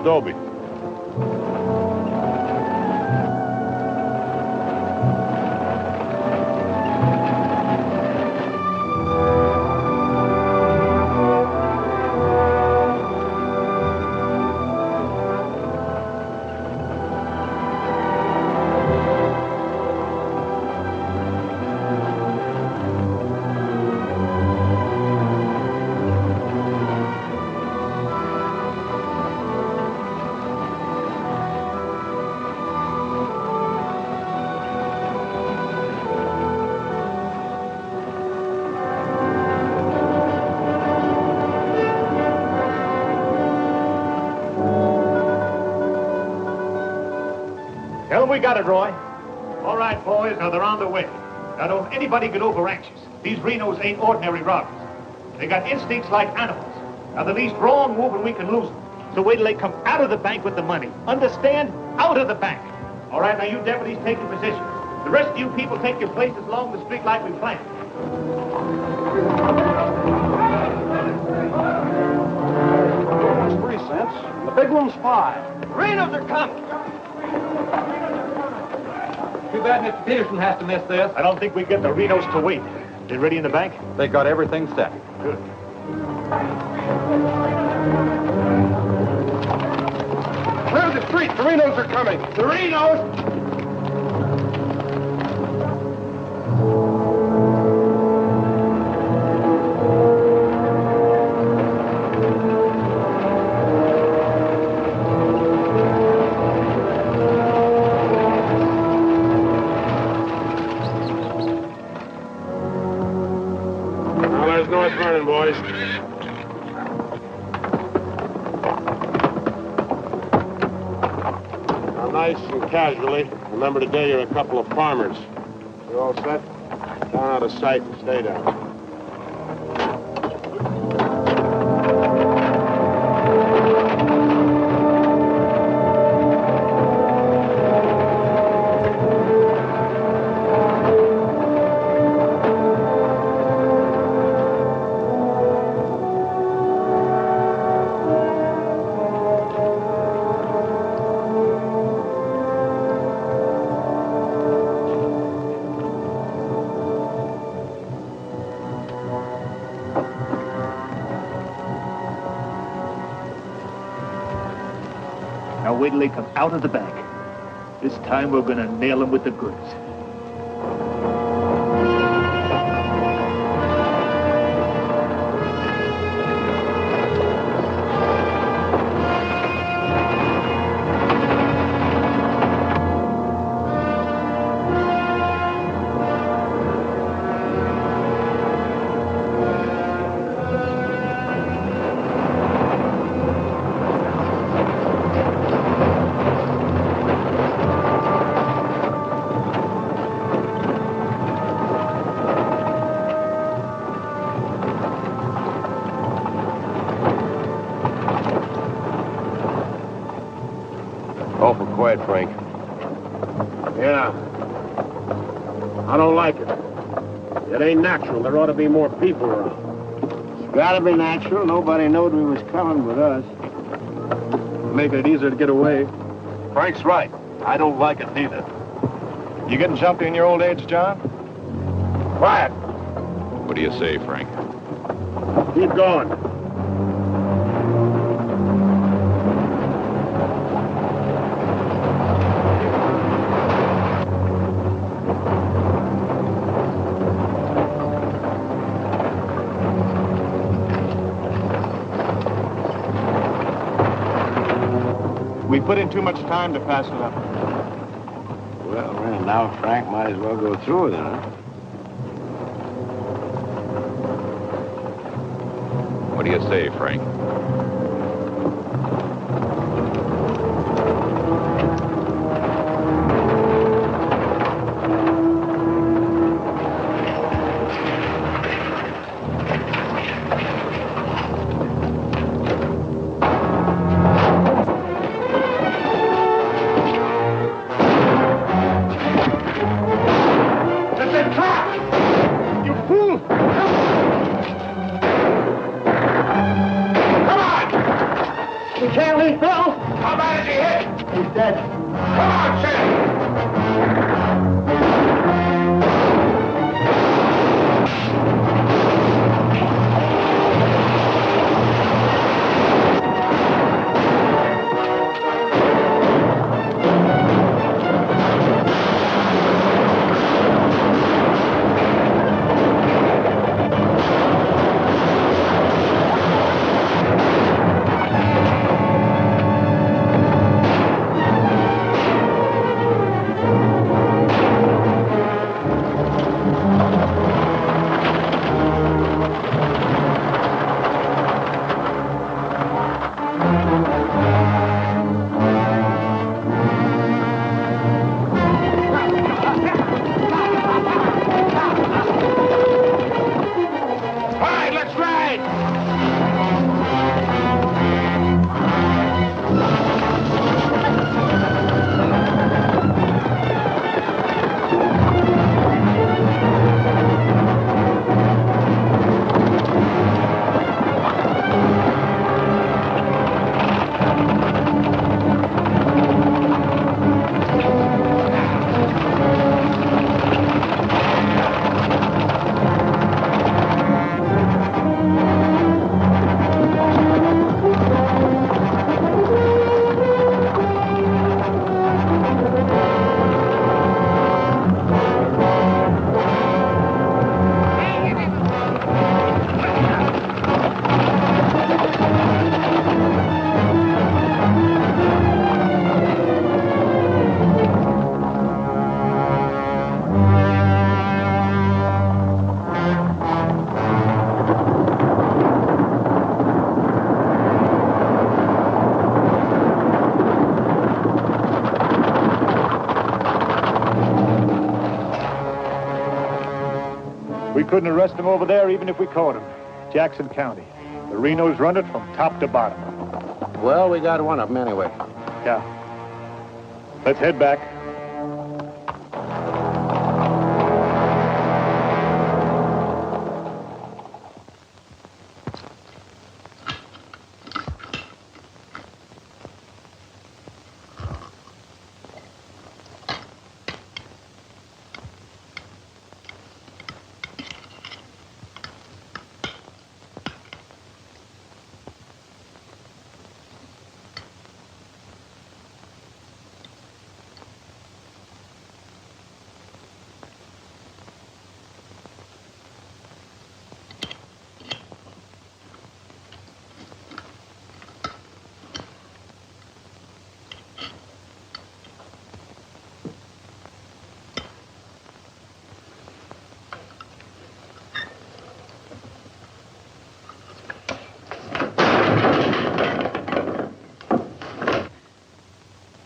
Dobie. Tell them we got it, Roy. All right, boys, now they're on their way. Now, don't anybody get over anxious. These Renos ain't ordinary robbers. They got instincts like animals. Now, the least wrong move and we can lose them. So wait till they come out of the bank with the money. Understand? Out of the bank. All right, now you deputies take your position. The rest of you people take your places along the street like we planned. One's 3 cents. The big one's 5. Renos are coming. Too bad Mr. Peterson has to miss this. I don't think we get the Renos to wait. They ready in the bank? They got everything set. Good. Clear the street. The Renos are coming. The Renos! North Vernon, boys. Now, nice and casually, remember today you're a couple of farmers. You all set? Down out of sight and stay down. Now wait till they come out of the bank. This time we're gonna nail them with the goods. Awful quiet, Frank. Yeah. I don't like it. It ain't natural. There ought to be more people around. It's gotta be natural. Nobody knowed we was coming with us. Making it easier to get away. Frank's right. I don't like it neither. You getting jumpy in your old age, John? Quiet. What do you say, Frank? Keep going. We put in too much time to pass it up. Well, now Frank might as well go through with it, huh? What do you say, Frank? We can't leave Bill. dead. Come on, Sid! We couldn't arrest him over there even if we caught him. Jackson County. The Renos run it from top to bottom. Well, we got one of them anyway. Yeah. Let's head back.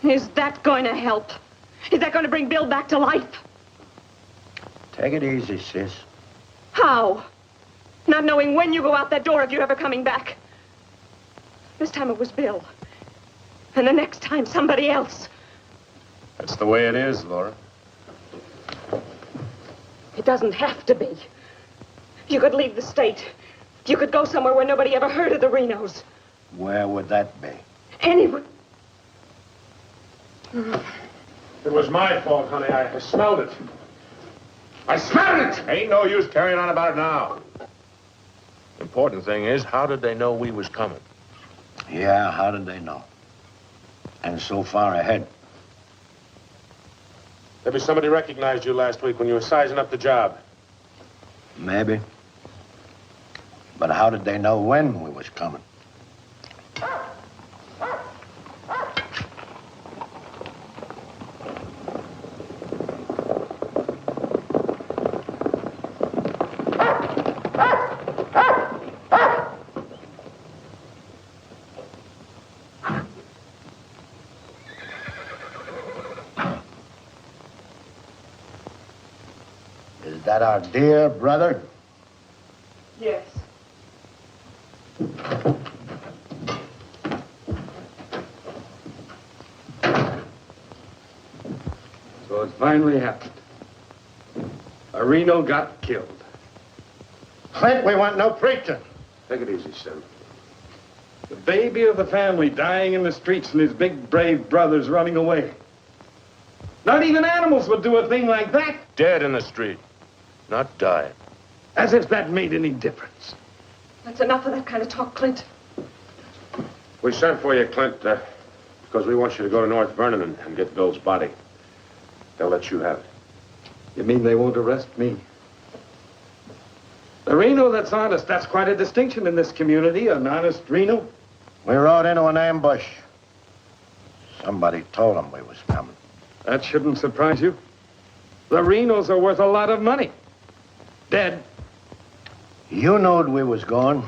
Is that going to help? Is that going to bring Bill back to life? Take it easy, sis. How? Not knowing when you go out that door if you're ever coming back. This time it was Bill. And the next time, somebody else. That's the way it is, Laura. It doesn't have to be. You could leave the state. You could go somewhere where nobody ever heard of the Renos. Where would that be? Anywhere. It was my fault, honey. I smelled it. I smelled it! Ain't no use carrying on about it now. The important thing is, how did they know we was coming? Yeah, how did they know? And so far ahead. Maybe somebody recognized you last week when you were sizing up the job. Maybe. But how did they know when we was coming? Is that our dear brother? Yes. So it finally happened. A Reno got killed. Clint, we want no preaching. Take it easy, Sim. The baby of the family dying in the streets and his big, brave brothers running away. Not even animals would do a thing like that. Dead in the street, not dying. As if that made any difference. That's enough of that kind of talk, Clint. We sent for you, Clint, because we want you to go to North Vernon and get Bill's body. They'll let you have it. You mean they won't arrest me? The Reno that's honest, that's quite a distinction in this community, an honest Reno. We rode into an ambush. Somebody told them we was coming. That shouldn't surprise you. The Renos are worth a lot of money. Dead. You knowed we was going.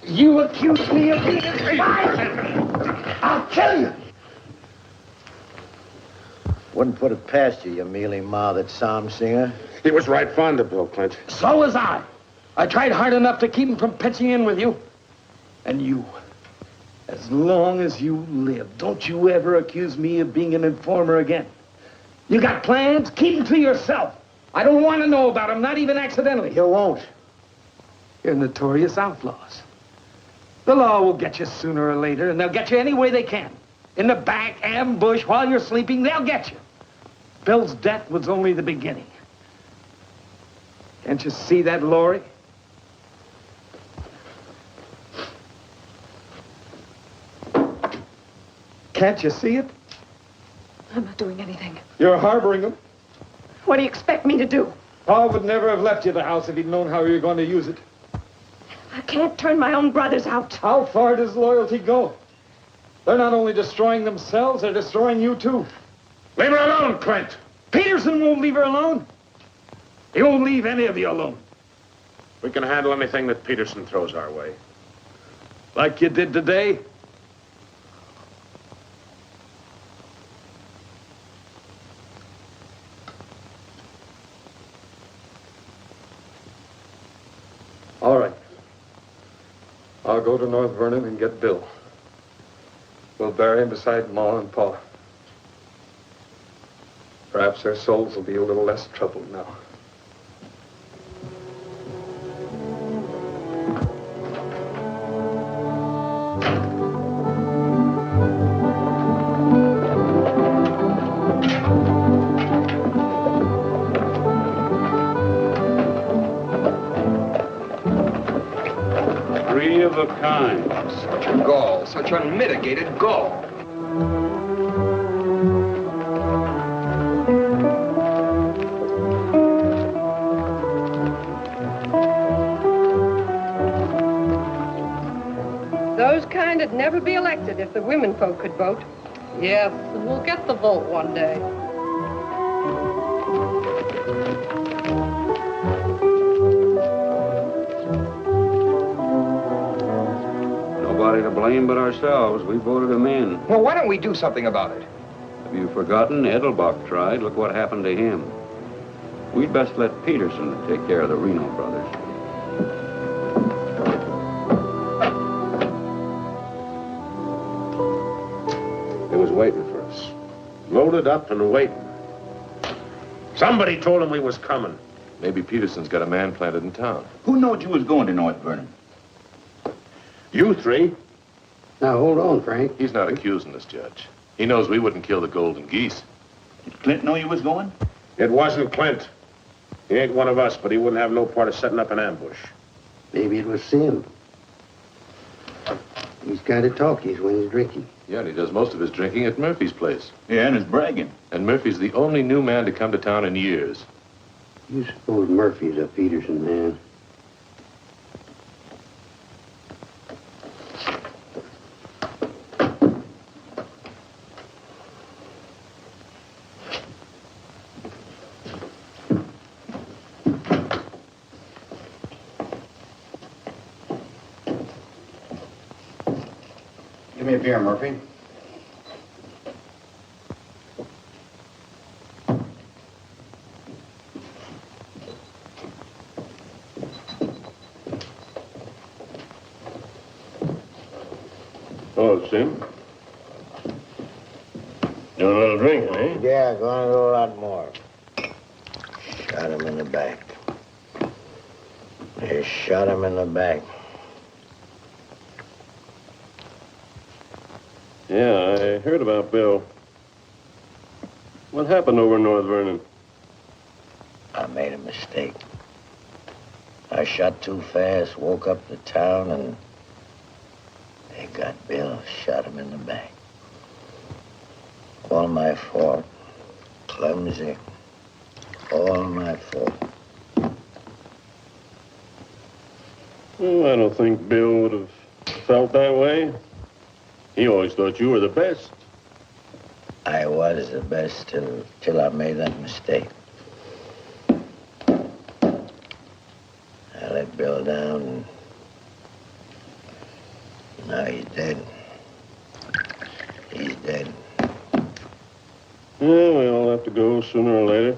You accuse me of being a spy! I'll kill you! Wouldn't put it past you, you mealy-mouthed psalm singer. He was right fond of Bill, Clint. So was I. I tried hard enough to keep him from pitching in with you. And you, as long as you live, don't you ever accuse me of being an informer again. You got plans? Keep them to yourself. I don't want to know about them, not even accidentally. You won't. You're notorious outlaws. The law will get you sooner or later, and they'll get you any way they can. In the back, ambush, while you're sleeping, they'll get you. Bill's death was only the beginning. Can't you see that, Laurie? Can't you see it? I'm not doing anything. You're harboring them. What do you expect me to do? Paul would never have left you the house if he'd known how you were going to use it. I can't turn my own brothers out. How far does loyalty go? They're not only destroying themselves, they're destroying you, too. Leave her alone, Clint. Peterson won't leave her alone. He won't leave any of you alone. We can handle anything that Peterson throws our way. Like you did today. All right. I'll go to North Vernon and get Bill. We'll bury him beside Ma and Pa. Perhaps their souls will be a little less troubled now. Three of a kind. Such a gall, such unmitigated gall. Those kind'd never be elected if the women folk could vote. Yes, and we'll get the vote one day. Nobody to blame but ourselves. We voted him in. Well, why don't we do something about it? Have you forgotten? Edelbach tried. Look what happened to him. We'd best let Peterson take care of the Reno brothers. He was waiting for us. Loaded up and waiting. Somebody told him we was coming. Maybe Peterson's got a man planted in town. Who knowed you was going to North Vernon? You three. Now, hold on, Frank. He's not accusing us, Judge. He knows we wouldn't kill the golden geese. Did Clint know you was going? It wasn't Clint. He ain't one of us, but he wouldn't have no part of setting up an ambush. Maybe it was Sim. He's kind of talkies when he's drinking. Yeah, and he does most of his drinking at Murphy's place. Yeah, and his bragging. And Murphy's the only new man to come to town in years. You suppose Murphy's a Peterson man? Give me a beer, Murphy. Oh, Sim. Doing a little drinking, eh? Yeah, gonna do a lot more. Shot him in the back. They shot him in the back. Yeah, I heard about Bill. What happened over in North Vernon? I made a mistake. I shot too fast, woke up the town, and they got Bill, shot him in the back. All my fault. Clumsy. All my fault. Oh, I don't think Bill would have felt that way. He always thought you were the best. I was the best till I made that mistake. I let Bill down, and now he's dead. He's dead. Yeah, we all have to go sooner or later.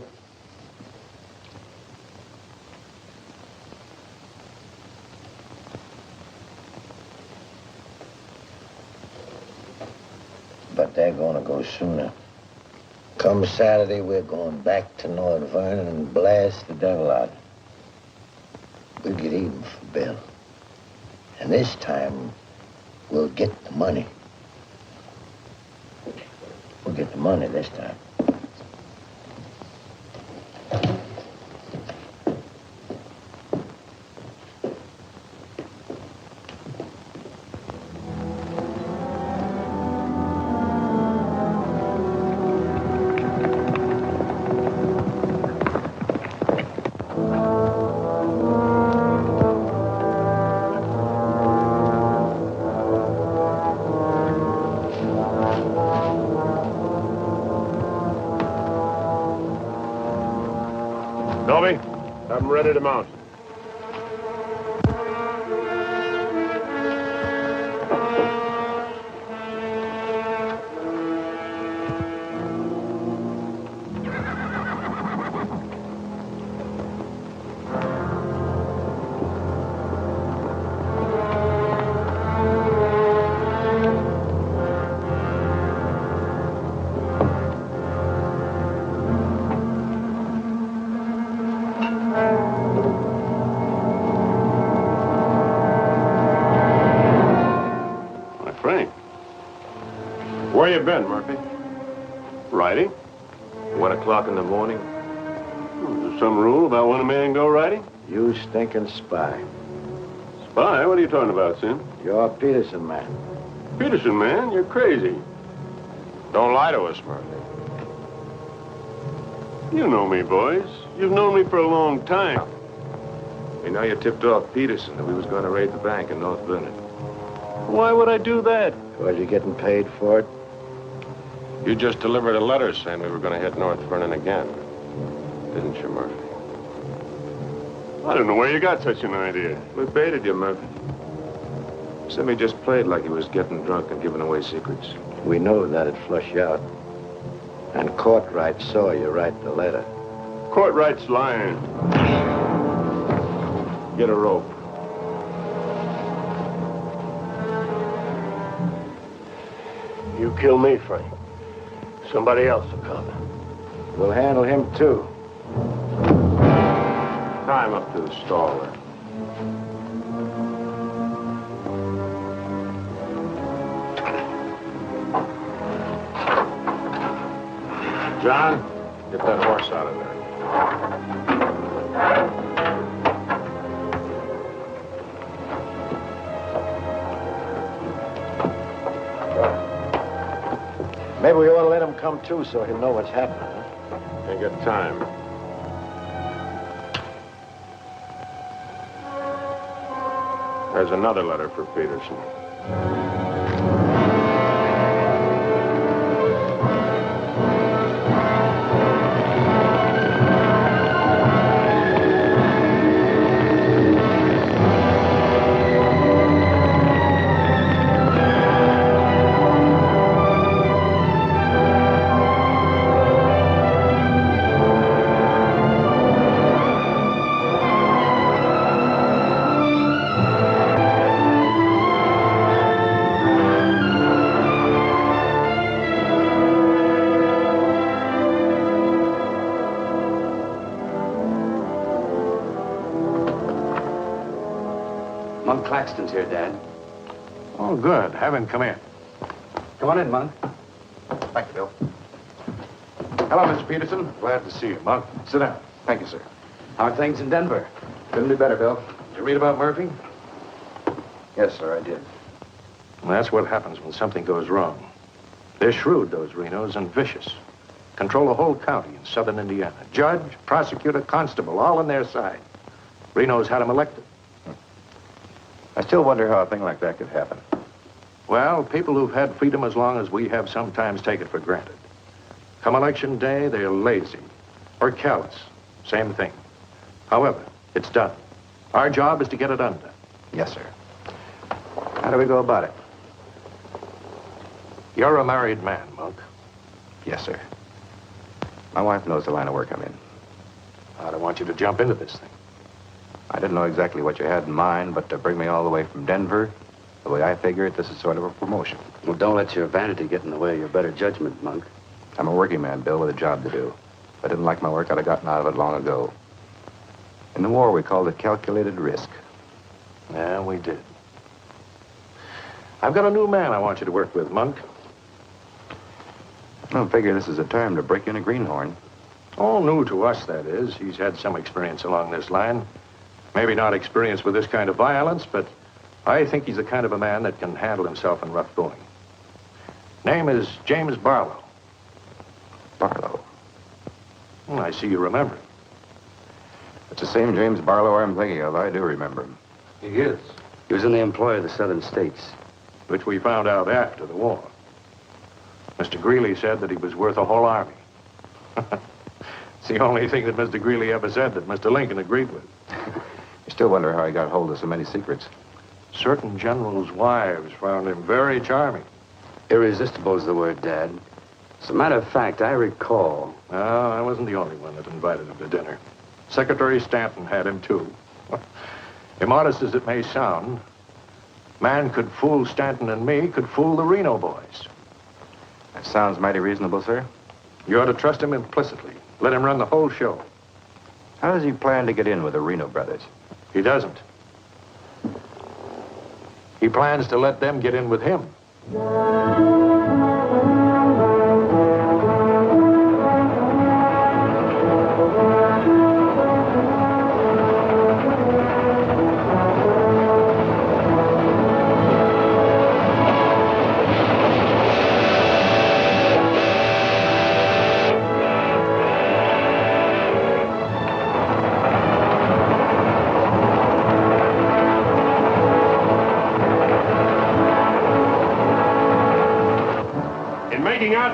But they're gonna go sooner. Come Saturday, we're going back to North Vernon and blast the devil out. We'll get even for Bill. And this time, we'll get the money. We'll get the money this time. Dolby, have them ready to mount. Where you been, Murphy? Riding? 1 o'clock in the morning. Is there some rule about when a man go riding? You stinking spy. Spy? What are you talking about, Sim? You're a Peterson man. Peterson, man, you're crazy. Don't lie to us, Murphy. You know me, boys. You've known me for a long time. We know you tipped off Peterson that we was going to raid the bank in North Vernon. Why would I do that? Was you getting paid for it? You just delivered a letter saying we were going to hit North Vernon again. Didn't you, Murphy? I don't know where you got such an idea. We baited you, Murphy. Simmy just played like he was getting drunk and giving away secrets. We know that'd flush you out. And Courtright saw you write the letter. Courtright's lying. Get a rope. You kill me, Frank. Somebody else will come. We'll handle him, too. Tie him up to the stall there. John, get that horse out of there. Maybe we ought to let him come, too, so he'll know what's happening, huh? Ain't got time. There's another letter for Peterson. Claxton's here, Dad. Oh, good. Have him come in. Come on in, Monk. Thank you, Bill. Hello, Mr. Peterson. Glad to see you, Monk. Sit down. Thank you, sir. How are things in Denver? Couldn't be better, Bill. Did you read about Murphy? Yes, sir, I did. Well, that's what happens when something goes wrong. They're shrewd, those Renos, and vicious. Control the whole county in southern Indiana. Judge, prosecutor, constable, all on their side. Renos had him elected. I still wonder how a thing like that could happen. Well, people who've had freedom as long as we have sometimes take it for granted. Come election day, they're lazy or callous. Same thing. However, it's done. Our job is to get it undone. Yes, sir. How do we go about it? You're a married man, Monk. Yes, sir. My wife knows the line of work I'm in. I don't want you to jump into this thing. I didn't know exactly what you had in mind, but to bring me all the way from Denver, the way I figure it, this is sort of a promotion. Well, don't let your vanity get in the way of your better judgment, Monk. I'm a working man, Bill, with a job to do. If I didn't like my work, I'd have gotten out of it long ago. In the war, we called it calculated risk. Yeah, we did. I've got a new man I want you to work with, Monk. I don't figure this is a time to break in a greenhorn. All new to us, that is. He's had some experience along this line. Maybe not experience with this kind of violence, but I think he's the kind of a man that can handle himself in rough going. Name is James Barlow. Barlow? I see you remember him. It's the same James Barlow I'm thinking of. I do remember him. He is. He was in the employ of the southern states. Which we found out after the war. Mr. Greeley said that he was worth a whole army. It's the only thing that Mr. Greeley ever said that Mr. Lincoln agreed with. You still wonder how he got hold of so many secrets. Certain generals' wives found him very charming. Irresistible is the word, Dad. As a matter of fact, I recall... No, I wasn't the only one that invited him to dinner. Secretary Stanton had him, too. Immodest as it may sound, man could fool Stanton and me, could fool the Reno boys. That sounds mighty reasonable, sir. You ought to trust him implicitly. Let him run the whole show. How does he plan to get in with the Reno brothers? He doesn't. He plans to let them get in with him.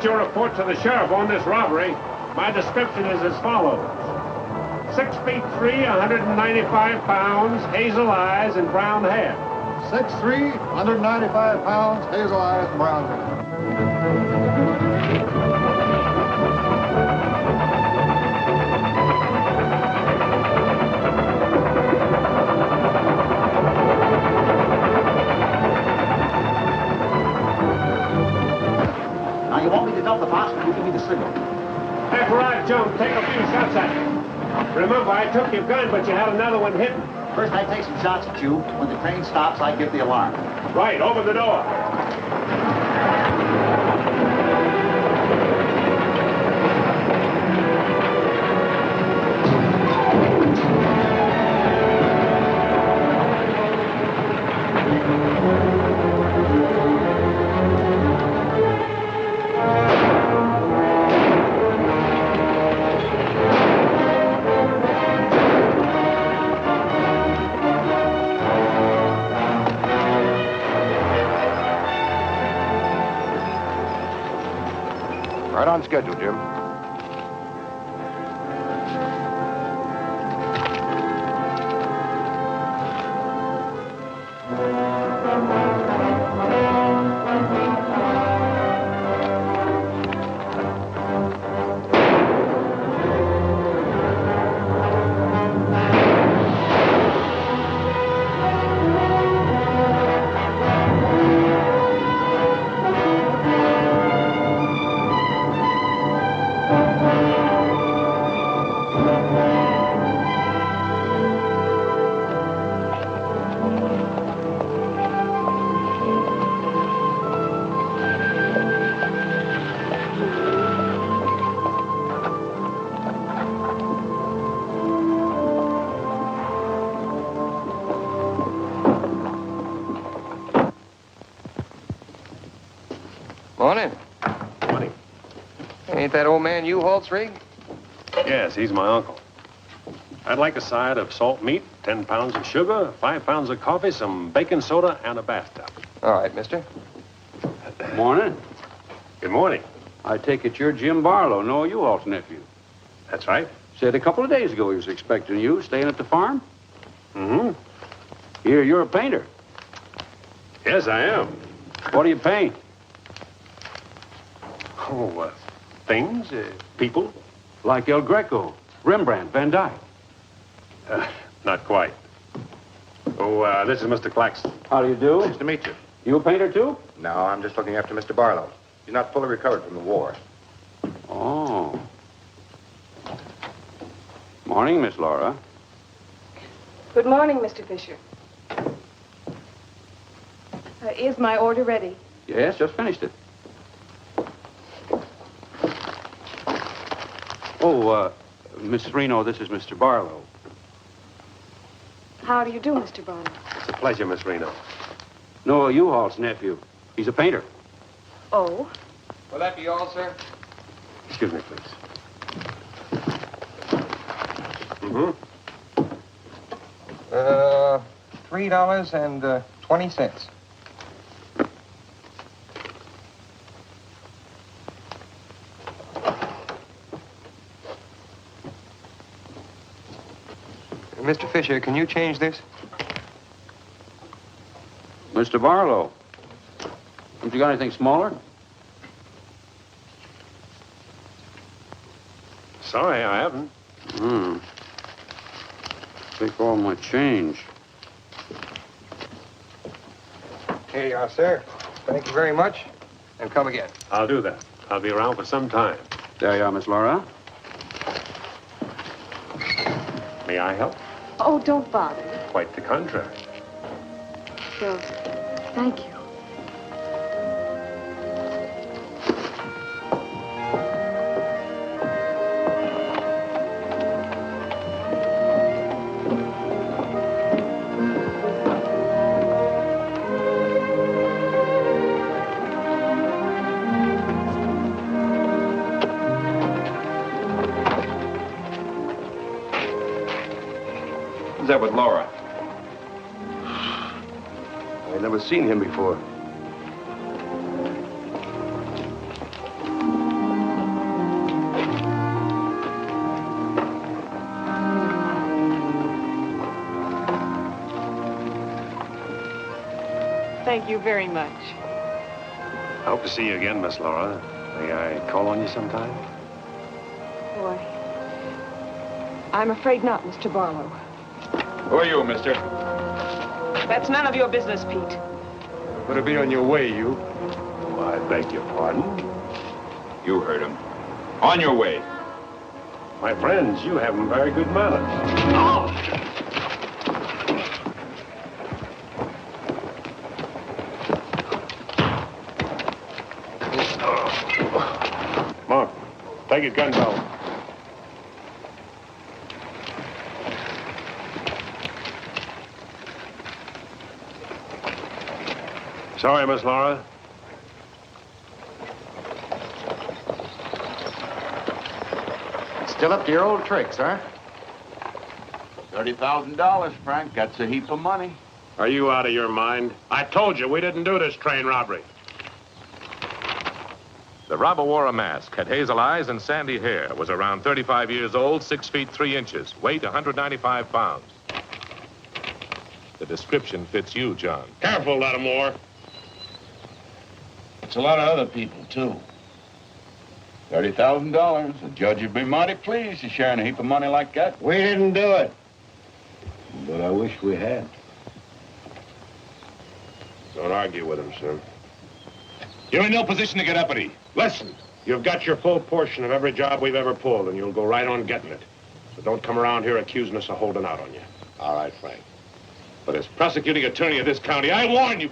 Your report to the sheriff on this robbery, my description is as follows. 6 feet 3, 195 pounds, hazel eyes, and brown hair. 6'3", 195 pounds, hazel eyes, and brown hair. Now, you want me to dump the box when you give me the signal? After I jump, take a few shots at me. Remember, I took your gun, but you had another one hidden. First, I take some shots at you. When the train stops, I give the alarm. Right, open the door. Right on schedule, Jim. Ain't that old man U-Haul's rig? Yes, he's my uncle. I'd like a side of salt meat, 10 pounds of sugar, 5 pounds of coffee, some baking soda, and a bathtub. All right, mister. Morning. Good morning. I take it you're Jim Barlow, Noah U-Haul's nephew. That's right. Said a couple of days ago he was expecting you, staying at the farm. Mm-hmm. Here, you're a painter. Yes, I am. What do you paint? Oh, things, people. Like El Greco, Rembrandt, Van Dyke. Not quite. Oh, this is Mr. Claxton. How do you do? Nice to meet you. You a painter, too? No, I'm just looking after Mr. Barlow. He's not fully recovered from the war. Oh. Morning, Miss Laura. Good morning, Mr. Fisher. Is my order ready? Yes, just finished it. Oh, Mrs. Reno, this is Mr. Barlow. How do you do, Mr. Barlow? It's a pleasure, Miss Reno. Noah U-Haul's nephew. He's a painter. Oh? Will that be all, sir? Excuse me, please. Mm-hmm. $3.20. Mr. Fisher, can you change this? Mr. Barlow. Haven't you got anything smaller? Sorry, I haven't. Take all my change. Here you are, sir. Thank you very much. And come again. I'll do that. I'll be around for some time. There you are, Miss Laura. May I help? Oh, don't bother. Quite the contrary. Well, thank you. Who's that with Laura? I've never seen him before. Thank you very much. I hope to see you again, Miss Laura. May I call on you sometime? Boy, I'm afraid not, Mr. Barlow. Who are you, mister? That's none of your business, Pete. Better be on your way, you. Oh, I beg your pardon. You heard him. On your way. My friends, you have very good manners. Mark, take his gun belt. Sorry, Miss Laura. Still up to your old tricks, huh? $30,000, Frank. That's a heap of money. Are you out of your mind? I told you we didn't do this train robbery. The robber wore a mask, had hazel eyes and sandy hair, was around 35 years old, 6 feet 3 inches, weight 195 pounds. The description fits you, John. Careful, Lattimore. It's a lot of other people, too. $30,000. The judge would be mighty pleased to sharing a heap of money like that. We didn't do it. But I wish we had. Don't argue with him, sir. You're in no position to get uppity. Listen, you've got your full portion of every job we've ever pulled, and you'll go right on getting it. So don't come around here accusing us of holding out on you. All right, Frank. But as prosecuting attorney of this county, I warn you.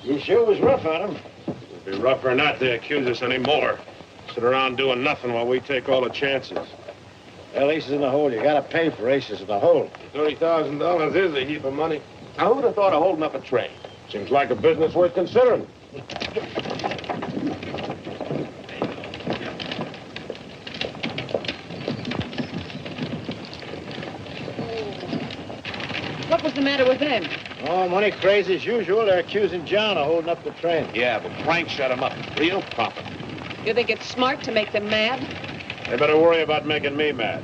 You sure was rough on him. It'd be rougher not to accuse us anymore. sit around doing nothing while we take all the chances. Well, aces in the hole, you gotta pay for aces in the hole. $30,000 is a heap of money. Now, who'd have thought of holding up a train? Seems like a business worth considering. What was the matter with them? Oh, money crazy as usual. They're accusing John of holding up the train. Yeah, but Frank shut him up. Real profit. You think it's smart to make them mad? They better worry about making me mad.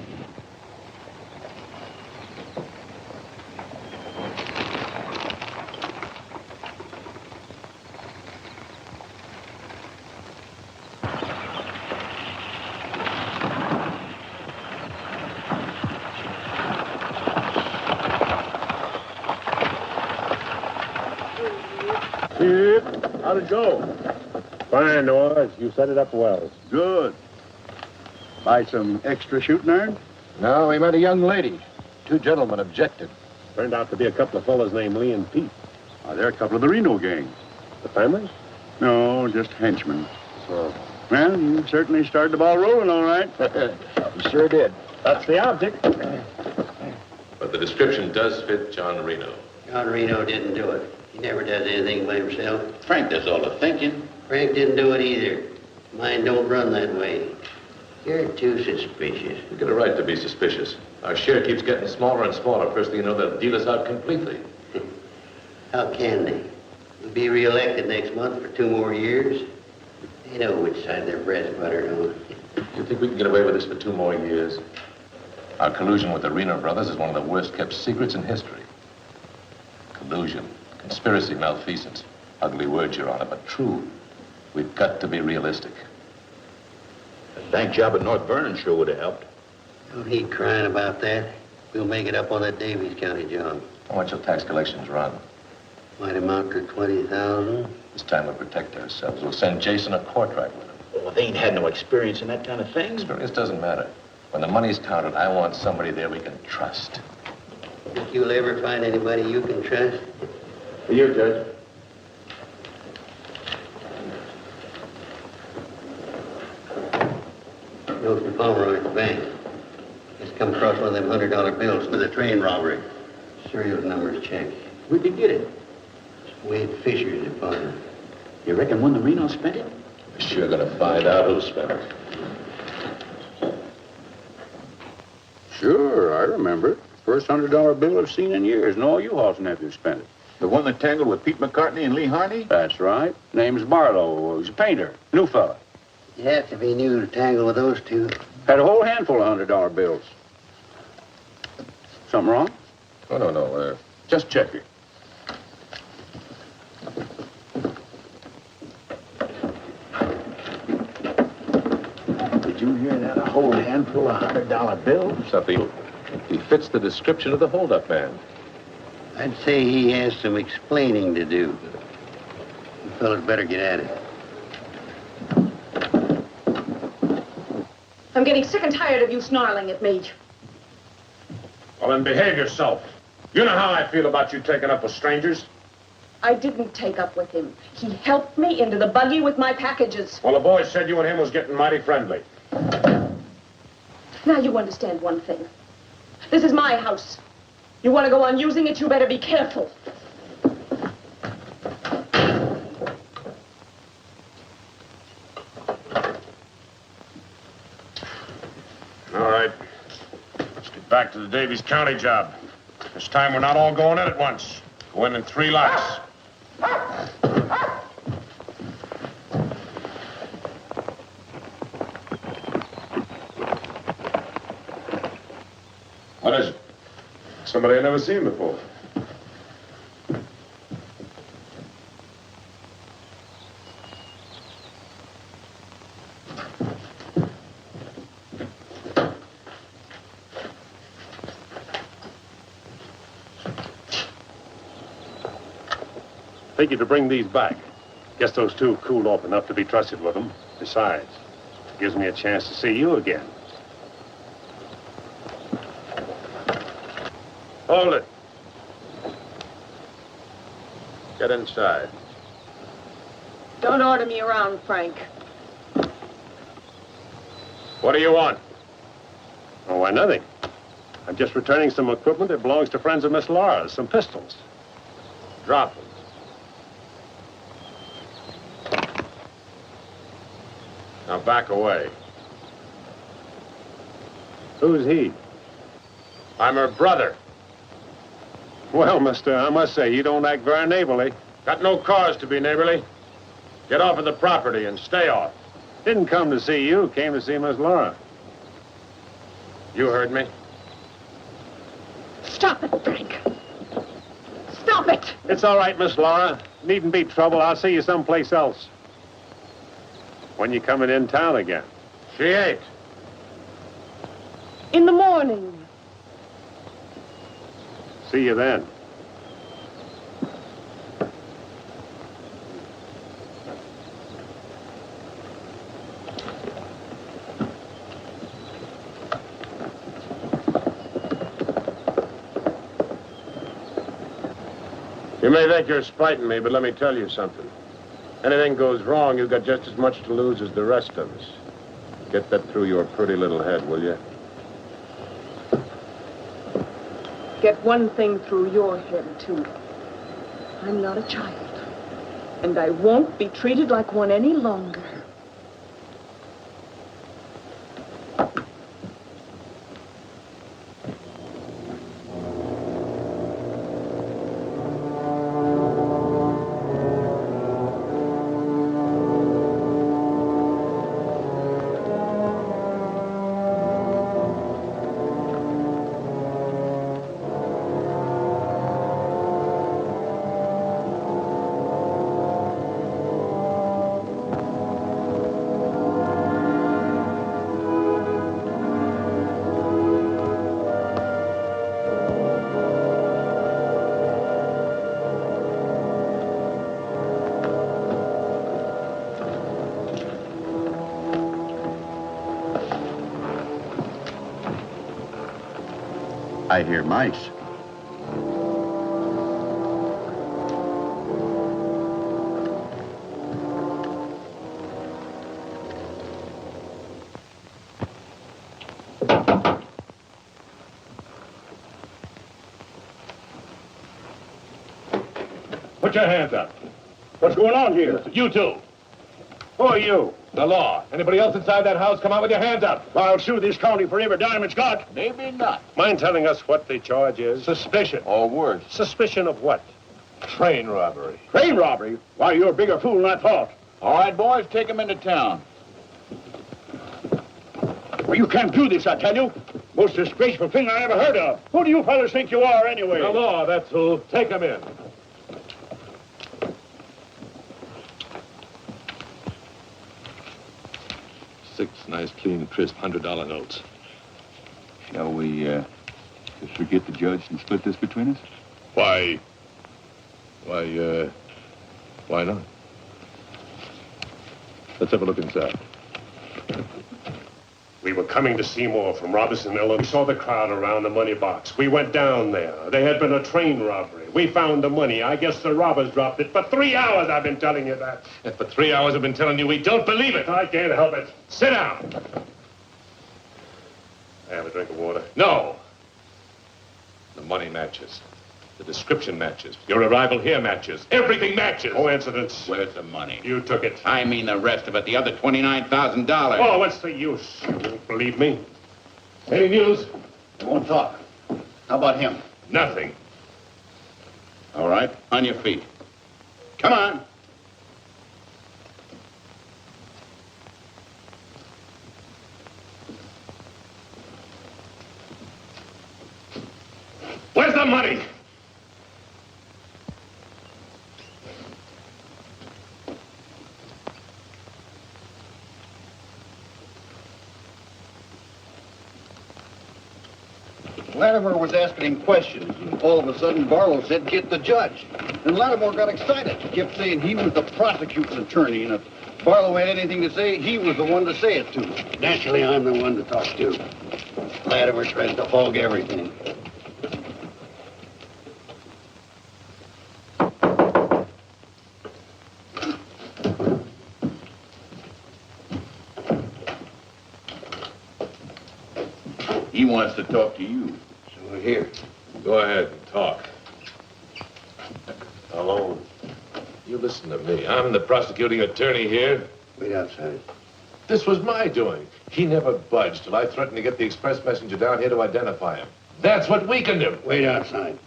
How'd it go? Fine, Noah. You set it up well. Good. Buy some extra shooting iron? No, we met a young lady. Two gentlemen objected. Turned out to be a couple of fellas named Lee and Pete. They're a couple of the Reno gang. The family? No, just henchmen. So, well, you certainly started the ball rolling, all right. You sure did. That's the object. But the description does fit John Reno. John Reno didn't do it. He never does anything by himself. Frank does all the thinking. Frank didn't do it either. Mine don't run that way. You're too suspicious. You get a right to be suspicious. Our share keeps getting smaller and smaller. First thing you know, they'll deal us out completely. How can they? We'll be reelected next month for 2 more years. They know which side their bread's buttered on. You think we can get away with this for 2 more years? Our collusion with the Reno brothers is one of the worst kept secrets in history. Collusion, conspiracy, malfeasance. Ugly words, Your Honor, but true. We've got to be realistic. The bank job at North Vernon sure would have helped. Don't need crying about that. We'll make it up on that Davies County job. How much will tax collections run? Might amount to 20,000. This time we'll protect ourselves. We'll send Jason a court-right with him. Well, they ain't had no experience in that kind of thing. Experience doesn't matter. When the money's counted, I want somebody there we can trust. Think you'll ever find anybody you can trust? For you, Judge. Knows the Pomeroy at the bank. Just come across one of them $100 bills with a train robbery. Serial numbers check. Where'd you get it? Wade Fisher's deposit. You reckon one of the Reno spent it? We're sure gonna find out who spent it. Sure, I remember it. First $100 bill I've seen in years, and all you Hall's nephews spent it. The one that tangled with Pete McCartney and Lee Harney? That's right. Name's Barlow. He's a painter. New fella. You have to be new to tangle with those two. Had a whole handful of $100 bills. Something wrong? Oh, no. Just check it. Did you hear that? A whole handful of $100 bills? Something. He fits the description of the hold-up man. I'd say he has some explaining to do. You fellas better get at it. I'm getting sick and tired of you snarling at me. Well, then behave yourself. You know how I feel about you taking up with strangers. I didn't take up with him. He helped me into the buggy with my packages. Well, the boys said you and him was getting mighty friendly. Now you understand one thing. This is my house. You want to go on using it, you better be careful. All right. Let's get back to the Davies County job. This time we're not all going in at once. Go in 3 lots. What is it? Somebody I've never seen before. Take you to bring these back. Guess those two cooled off enough to be trusted with them. Besides, it gives me a chance to see you again. Hold it. Get inside. Don't order me around, Frank. What do you want? Oh, why, nothing. I'm just returning some equipment that belongs to friends of Miss Laura's, some pistols. Drop them. Now back away. Who's he? I'm her brother. Well, mister, I must say, you don't act very neighborly. Got no cause to be neighborly. Get off of the property and stay off. Didn't come to see you, came to see Miss Laura. You heard me. Stop it, Frank. Stop it. It's all right, Miss Laura. Needn't be trouble. I'll see you someplace else. When you coming in town again? She ain't. In the morning. See you then. You may think you're spiting me, but let me tell you something. Anything goes wrong, you've got just as much to lose as the rest of us. Get that through your pretty little head, will you? Get one thing through your head, too. I'm not a child. And I won't be treated like one any longer. I hear mice. Put your hands up. What's going on here? You two. Who are you? The law. Anybody else inside that house, come out with your hands up. I'll sue this county for every dime it's got. Maybe not. Mind telling us what the charge is? Suspicion. Or worse. Suspicion of what? Train robbery. Train robbery? Why, you're a bigger fool than I thought. All right, boys, take him into town. Well, you can't do this, I tell you. Most disgraceful thing I ever heard of. Who do you fellas think you are, anyway? The law, that's who. Take him in. Six nice, clean, crisp $100 notes. Shall we, just forget the judge and split this between us? Why not? Let's have a look inside. We were coming to Seymour from Robinson Mill, and we saw the crowd around the money box. We went down there. There had been a train robbery. We found the money. I guess the robbers dropped it. For 3 hours, I've been telling you that. And for 3 hours I've been telling you we don't believe it. I can't help it. Sit down. I have a drink of water. No. The money matches. The description matches. Your arrival here matches. Everything matches. Coincidence. Where's the money? You took it. I mean the rest of it, the other $29,000. Oh, what's the use? You won't believe me. Any news? I won't talk. How about him? Nothing. All right, on your feet. Come on. Where's the money? Latimer was asking him questions, and all of a sudden Barlow said, "Get the judge." And Latimer got excited. He kept saying he was the prosecuting attorney, and if Barlow had anything to say, he was the one to say it to. Naturally, I'm the one to talk to. Latimer tries to hog everything. He wants to talk to you. So here. Go ahead and talk. Alone. You listen to me. I'm the prosecuting attorney here. Wait outside. This was my doing. He never budged till I threatened to get the express messenger down here to identify him. That's what we can do. Wait outside.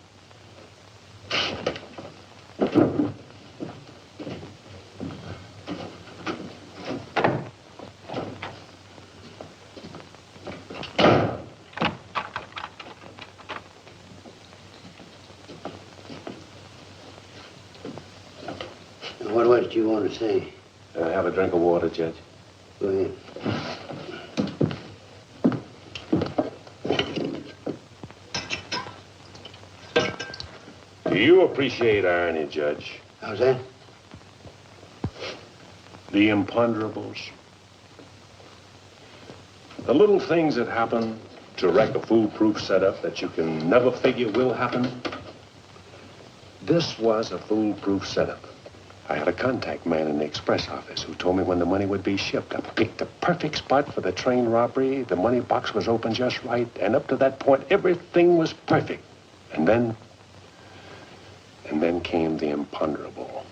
What did you want to say? Have a drink of water, Judge. Go ahead. Do you appreciate irony, Judge? How's that? The imponderables. The little things that happen to wreck a foolproof setup that you can never figure will happen. This was a foolproof setup. I had a contact man in the express office who told me when the money would be shipped. I picked the perfect spot for the train robbery. The money box was open just right. And up to that point, everything was perfect. And then came the imponderable.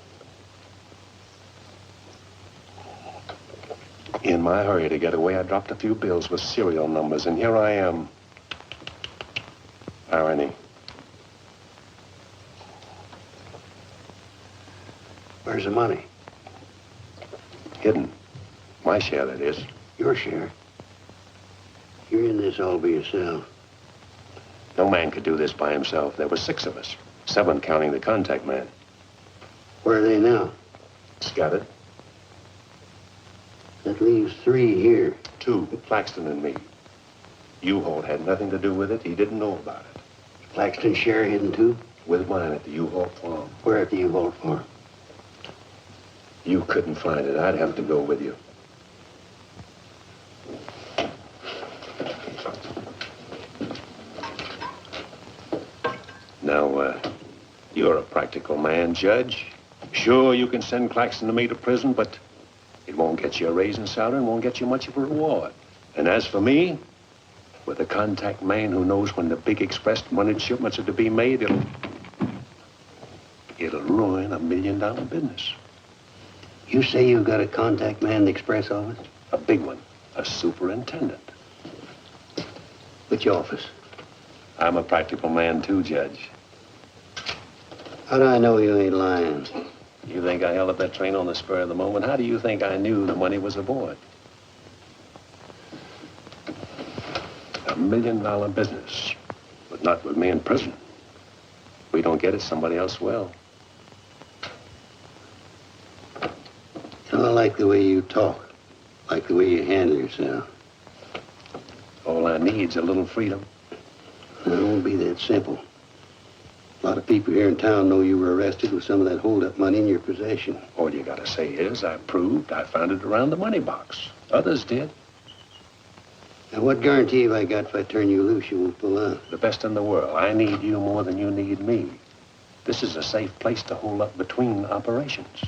In my hurry to get away, I dropped a few bills with serial numbers, and here I am. Irony. Where's the money? Hidden. My share, that is. Your share? You're in this all by yourself. No man could do this by himself. There were 6 of us. 7 counting the contact man. Where are they now? Scattered. That leaves 3 here. 2, Claxton and me. U-Haul had nothing to do with it. He didn't know about it. Claxton's share hidden too? With mine at the U-Haul farm. Where at the U-Haul farm? You couldn't find it. I'd have to go with you. Now, you're a practical man, Judge. Sure, you can send Claxton and me to prison, but it won't get you a raise in salary and won't get you much of a reward. And as for me, with a contact man who knows when the big express money shipments are to be made, it'll ruin a $1 million business. You say you've got a contact man in the express office? A big one. A superintendent. Which office? I'm a practical man too, Judge. How do I know you ain't lying? You think I held up that train on the spur of the moment? How do you think I knew the money was aboard? A $1 million business, but not with me in prison. If we don't get it, somebody else will. I like the way you talk, like the way you handle yourself. All I need's a little freedom. Now, it won't be that simple. A lot of people here in town know you were arrested with some of that hold-up money in your possession. All you gotta say is, I proved I found it around the money box. Others did. Now, what guarantee have I got if I turn you loose you won't pull out? The best in the world. I need you more than you need me. This is a safe place to hold up between operations.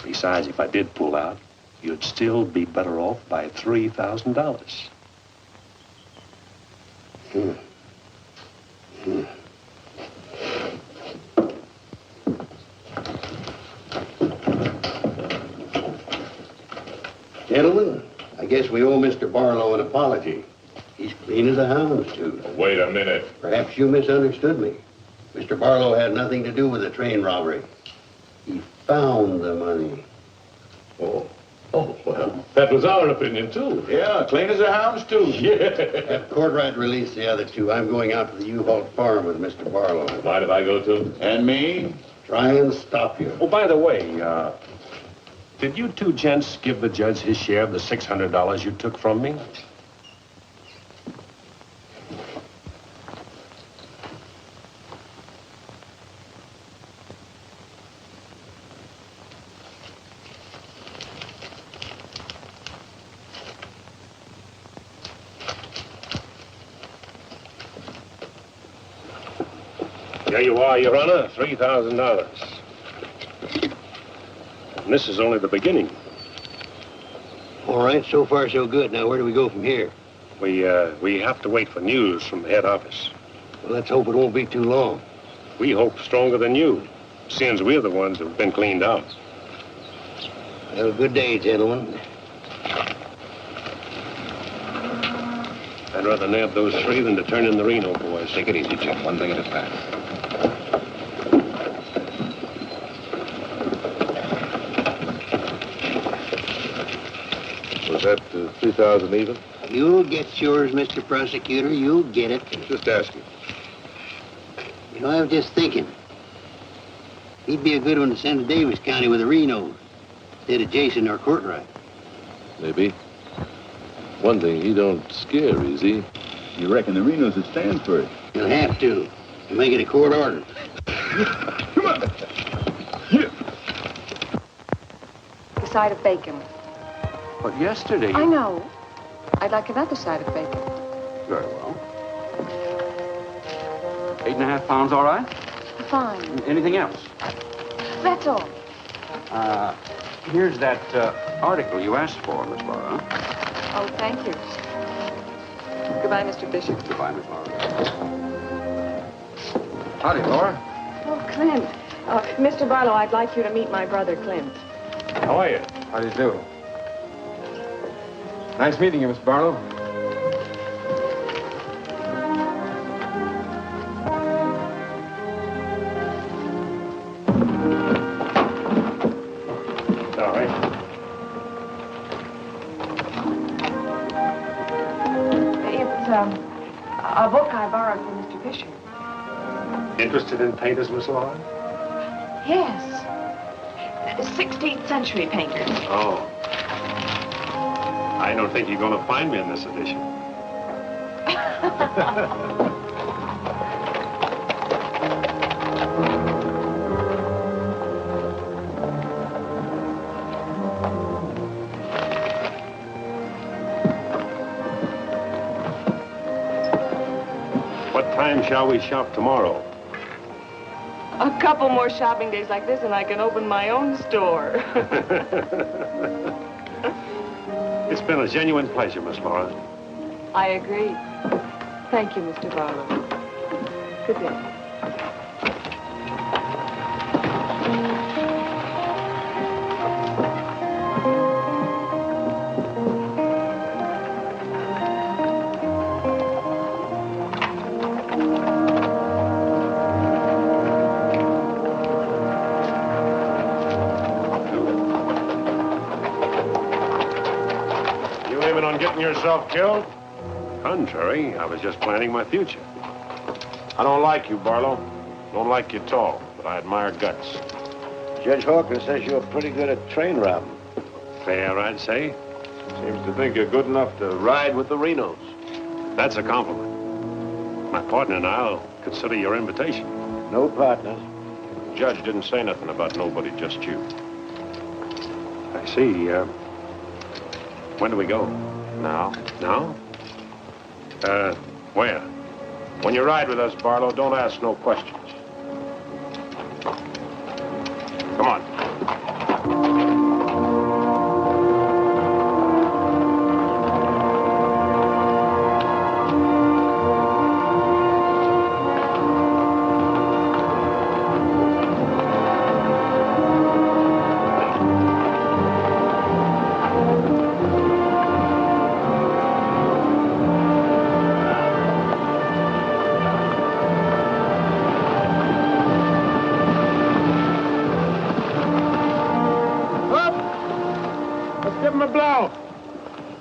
Besides, if I did pull out, you'd still be better off by $3,000. Gentlemen, I guess we owe Mr. Barlow an apology. He's clean as a hound's tooth. Wait a minute. Perhaps you misunderstood me. Mr. Barlow had nothing to do with the train robbery. He found the money. Oh, well, that was our opinion, too. Yeah, clean as a hound's tooth. Yeah. Have Courtright release the other 2. I'm going out to the U-Haul farm with Mr. Barlow. Mind if I go, too? And me? Try and stop you. Oh, by the way, did you 2 gents give the judge his share of the $600 you took from me? There you are, Your Honor, $3,000. And this is only the beginning. All right, so far so good. Now, where do we go from here? We have to wait for news from the head office. Well, let's hope it won't be too long. We hope stronger than you, since we're the ones who've been cleaned out. Have a good day, gentlemen. I'd rather nab those three than to turn in the Reno boys. Take it easy, Jim. One thing at a time. Was that 3,000 even? You'll get yours, Mr. Prosecutor. You'll get it. Just asking. You know, I was just thinking. He'd be a good one to send to Davis County with the Renos instead of Jason or Courtright. Maybe. One thing, he don't scare, is he? You reckon the Renos would stand for it? You'll have to. You'll make it a court order. Come on. A side of bacon. But yesterday... I know. I'd like another side of bacon. Very well. 8.5 pounds, all right? Fine. Anything else? That's all. Here's that article you asked for, Miss Laura. Oh, thank you. Goodbye, Mr. Bishop. Goodbye, Miss Laura. Howdy, Laura. Oh, Clint. Mr. Barlow, I'd like you to meet my brother, Clint. How are you? How do you do? Nice meeting you, Miss Barlow. Sorry. It's a book I borrowed from Mr. Bishop. Interested in painters, Miss Laura? Yes. 16th century painters. Oh. I don't think you're going to find me in this edition. What time shall we shop tomorrow? A couple more shopping days like this and I can open my own store. It's been a genuine pleasure, Miss Laura. I agree. Thank you, Mr. Barlow. Good day. Yourself killed? Contrary, I was just planning my future. I don't like you, Barlow. Don't like you at all, but I admire guts. Judge Hawkins says you're pretty good at train robbing. Fair, I'd say. Seems to think you're good enough to ride with the Renos. That's a compliment. My partner and I'll consider your invitation. No partners. The judge didn't say nothing about nobody, just you. I see. When do we go? Now? Now? Where? When you ride with us, Barlow, don't ask no questions. Come on.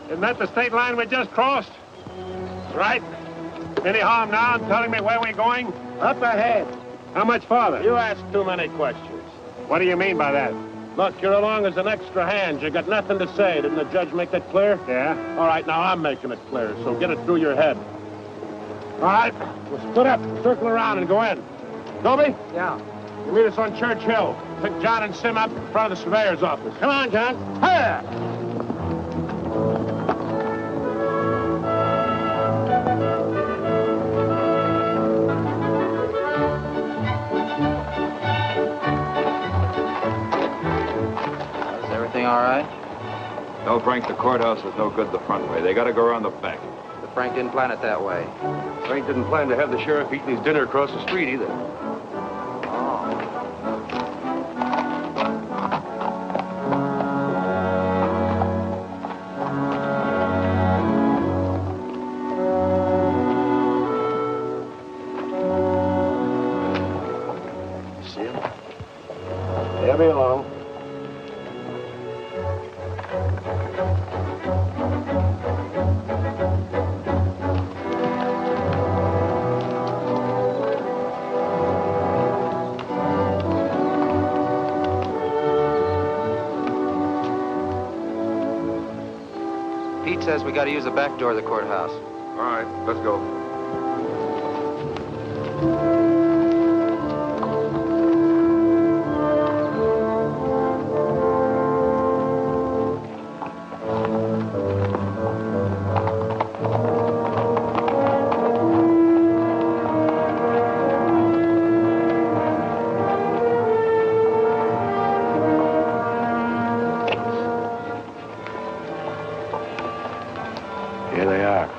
Isn't that the state line we just crossed? Right. Any harm now in telling me where we're going? Up ahead. How much farther? You ask too many questions. What do you mean by that? Look, you're along as an extra hand. You got nothing to say. Didn't the judge make that clear? Yeah. All right, now I'm making it clear, so get it through your head. All right, we'll split up, circle around, and go in. Toby? Yeah. You meet us on Church Hill. Pick John and Sim up in front of the surveyor's office. Come on, John. Hiya! All right? They'll bring the courthouse is no good the front way. They gotta go around the back. The Frank didn't plan it that way. Frank didn't plan to have the sheriff eating his dinner across the street either. See him? They'll be along. Pete says we gotta use the back door of the courthouse. All right, let's go. Here they are.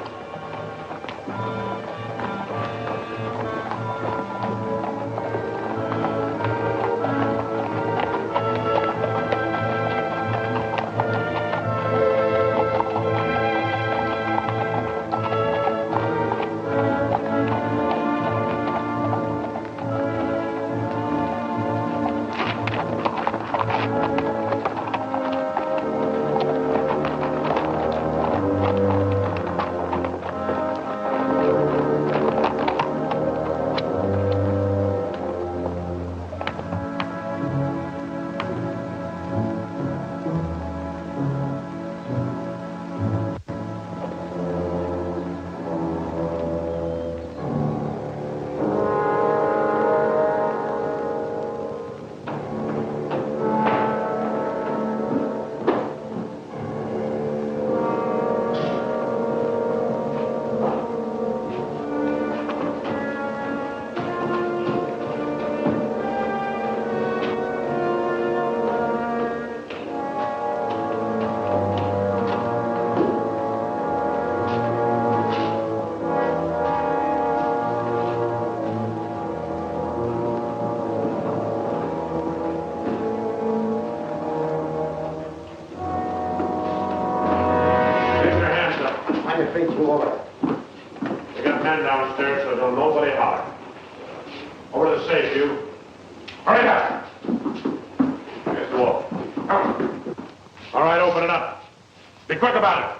We got men downstairs, so don't nobody holler. Over to the safe, you. Hurry up! Here's the wall. Come. All right, open it up. Be quick about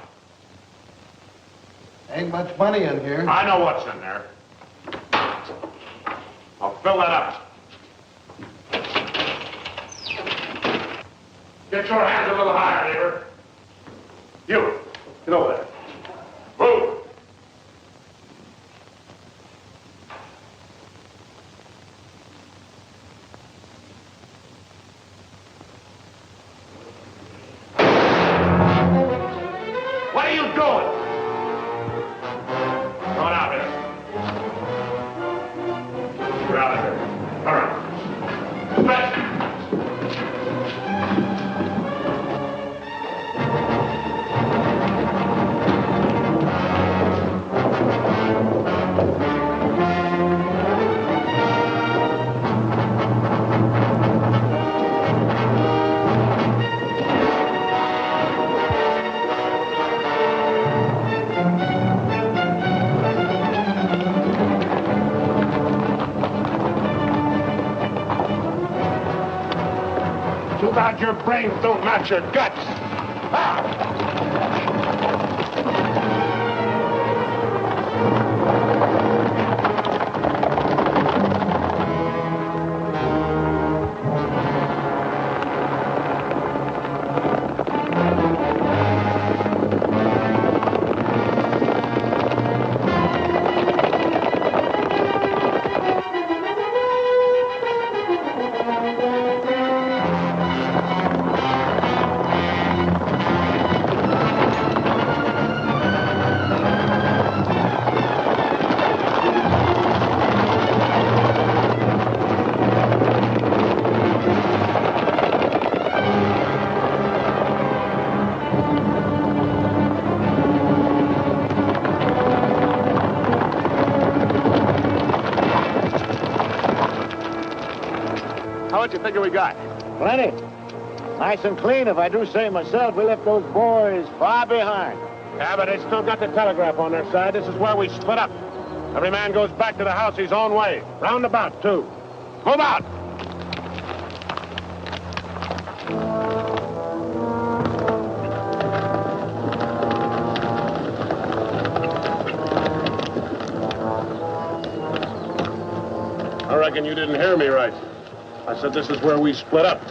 it. Ain't much money in here. I know what's in there. I'll fill that up. Get your hands a little higher, neighbor. You, get over there. Move! What are you doing? Come on out here. Get out of here. Hurry. Fetch. Too bad your brains don't match your guts. Ah! How much you figure we got? Plenty. Nice and clean, if I do say myself. We left those boys far behind. Yeah, but they still got the telegraph on their side. This is where we split up. Every man goes back to the house his own way. Roundabout, too. Move out! I reckon you didn't hear me right. I said this is where we split up.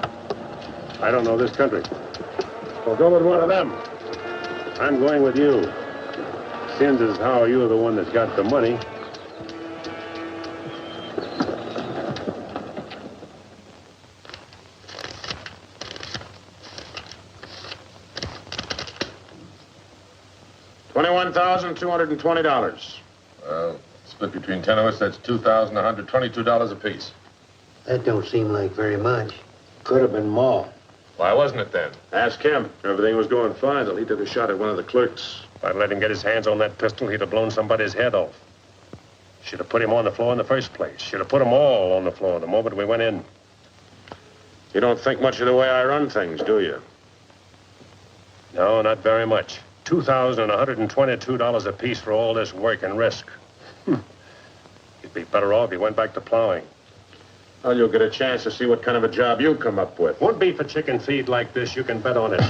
I don't know this country. Well, go with one of them. I'm going with you. Seeing as how you're the one that's got the money. $21,220. Well, split between 10 of us, that's $2,122 apiece. That don't seem like very much. Could have been more. Why wasn't it then? Ask him. Everything was going fine till he took a shot at one of the clerks. If I'd let him get his hands on that pistol, he'd have blown somebody's head off. Should have put him on the floor in the first place. Should have put them all on the floor the moment we went in. You don't think much of the way I run things, do you? No, not very much. $2,122 apiece for all this work and risk. You'd be better off if you went back to plowing. Well, you'll get a chance to see what kind of a job you come up with. Won't be for chicken feed like this, you can bet on it.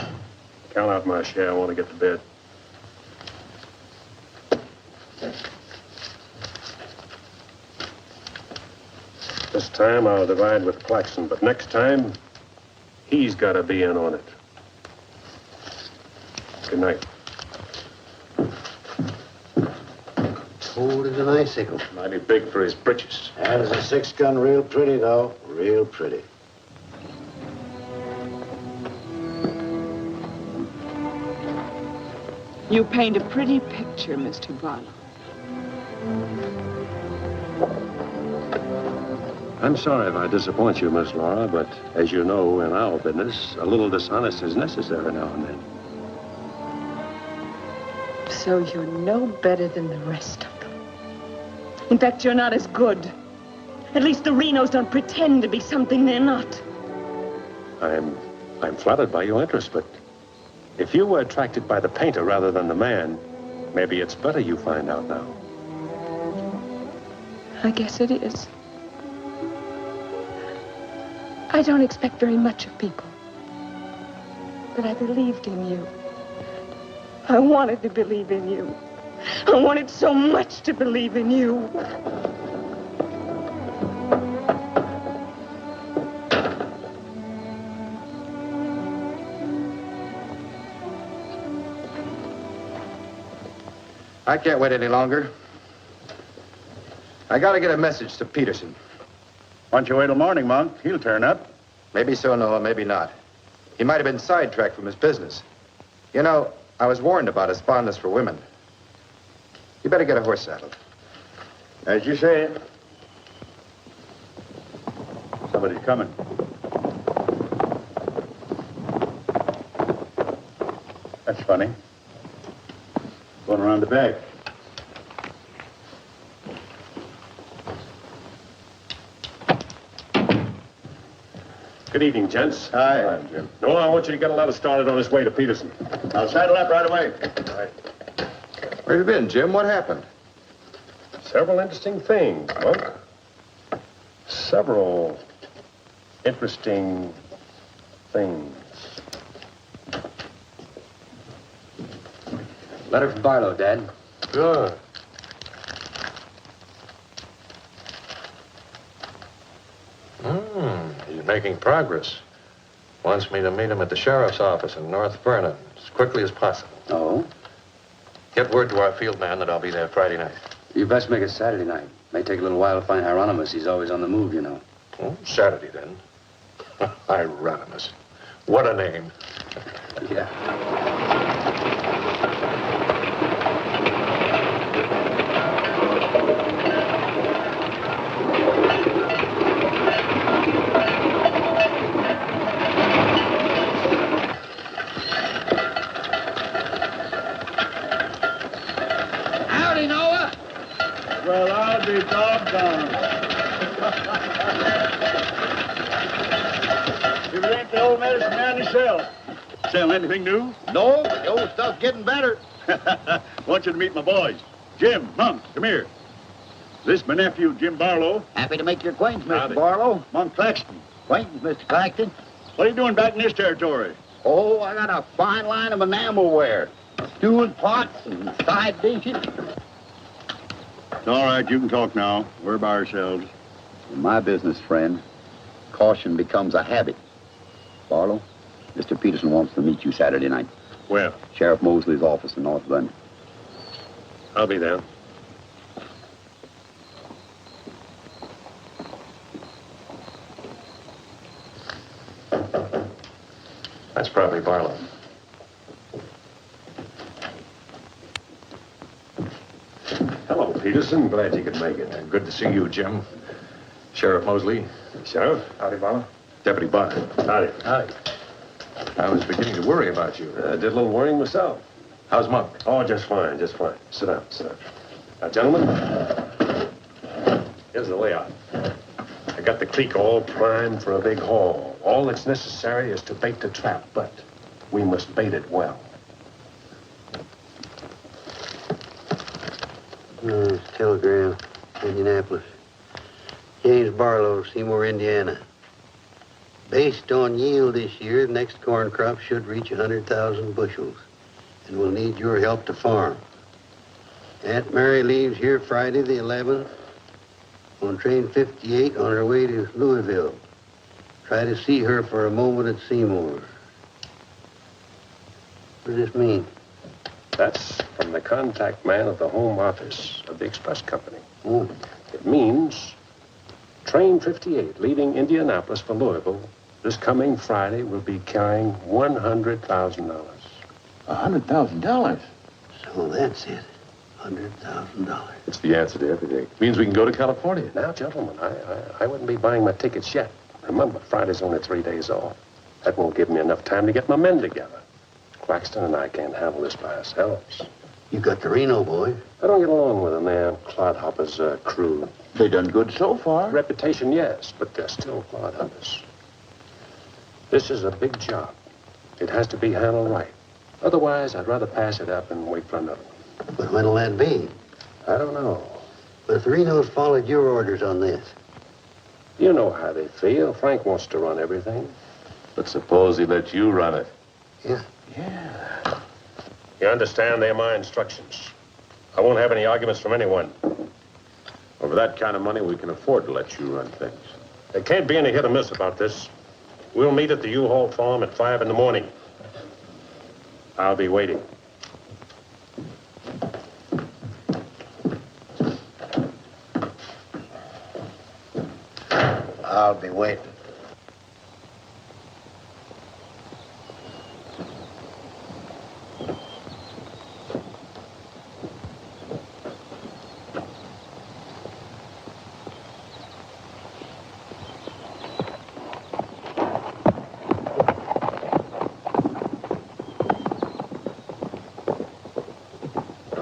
Count out my share, I want to get to bed. This time I'll divide with Claxon, but next time, he's got to be in on it. Good night. Cold as an icicle. Mighty big for his britches. That is a 6-gun, real pretty, though. Real pretty. You paint a pretty picture, Mr. Barlow. I'm sorry if I disappoint you, Miss Laura, but as you know, in our business, a little dishonest is necessary now and then. So you're no better than the rest of them. In fact, you're not as good. At least the Renos don't pretend to be something they're not. I'm flattered by your interest, but if you were attracted by the painter rather than the man, maybe it's better you find out now. I guess it is. I don't expect very much of people. But I believed in you. I wanted to believe in you. I wanted so much to believe in you. I can't wait any longer. I gotta get a message to Peterson. Why don't you wait till morning, Monk? He'll turn up. Maybe so, Noah, maybe not. He might have been sidetracked from his business. You know, I was warned about his fondness for women. You better get a horse saddled. As you say. Somebody's coming. That's funny. Going around the back. Good evening, gents. Hi, Jim. Noah, I want you to get a letter started on his way to Peterson. I'll saddle up right away. All right. Where have you been, Jim? What happened? Several interesting things, Monk. Several interesting things. Letter from Barlow, Dad. Good. He's making progress. Wants me to meet him at the sheriff's office in North Vernon as quickly as possible. Oh? Get word to our field man that I'll be there Friday night. You best make it Saturday night. May take a little while to find Hieronymus. He's always on the move, you know. Oh, Saturday, then. Hieronymus. What a name. Yeah. Howdy, Noah. Well, I'll be doggone. the old medicine man yourself. Sell anything new? No, but the old stuff's getting better. Want you to meet my boys. Jim, Monk, come here. This is my nephew, Jim Barlow. Happy to make your acquaintance, Mr. Howdy. Barlow. Monk Claxton. Acquaintance, Mr. Claxton. What are you doing back in this territory? Oh, I got a fine line of enamelware. Stewing pots and side dishes. It's all right, you can talk now. We're by ourselves. In my business, friend, caution becomes a habit. Barlow, Mr. Peterson wants to meet you Saturday night. Where? Sheriff Mosley's office in North London. I'll be there. That's probably Barlow. Hello, Peterson. Glad you could make it. Good to see you, Jim. Sheriff Mosley. Sheriff. Howdy, Barlow. Deputy Barker. Howdy. Howdy. I was beginning to worry about you. I did a little worrying myself. How's Monk? Oh, just fine, just fine. Sit down, sit down. Now, gentlemen, here's the layout. I got the creek all primed for a big haul. All that's necessary is to bait the trap, but we must bait it well. Telegram, Indianapolis. James Barlow, Seymour, Indiana. Based on yield this year, the next corn crop should reach 100,000 bushels, and we'll need your help to farm. Aunt Mary leaves here Friday the 11th on train 58 on her way to Louisville. Try to see her for a moment at Seymour. What does this mean? That's from the contact man of the home office of the express company. Oh. It means train 58 leaving Indianapolis for Louisville this coming Friday will be carrying $100,000. $100,000? So that's it. $100,000. It's the answer to everything. Means we can go to California. Now, gentlemen, I wouldn't be buying my tickets yet. Remember, Friday's only 3 days off. That won't give me enough time to get my men together. Claxton and I can't handle this by ourselves. You got the Reno boy. I don't get along with them. They're clodhoppers, crew. They done good so far. Reputation, yes, but they're still clodhoppers. This is a big job. It has to be handled right. Otherwise, I'd rather pass it up and wait for another one. But when'll that be? I don't know. But if the Renos followed your orders on this. You know how they feel. Frank wants to run everything. But suppose he let you run it. Yeah. You understand, they're my instructions. I won't have any arguments from anyone. Over that kind of money, we can afford to let you run things. There can't be any hit or miss about this. We'll meet at the U-Haul farm at 5 in the morning. I'll be waiting. I'll be waiting.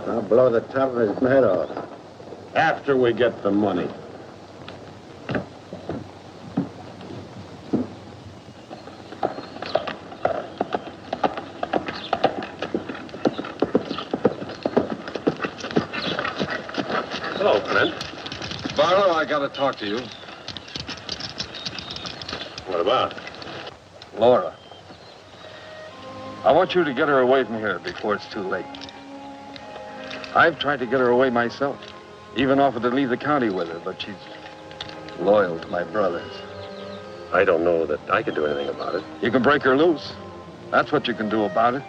I'll blow the top of his head off. After we get the money. Hello, Clint. Barlow, I gotta talk to you. What about? Laura. I want you to get her away from here before it's too late. I've tried to get her away myself. Even offered to leave the county with her, but she's loyal to my brothers. I don't know that I can do anything about it. You can break her loose. That's what you can do about it.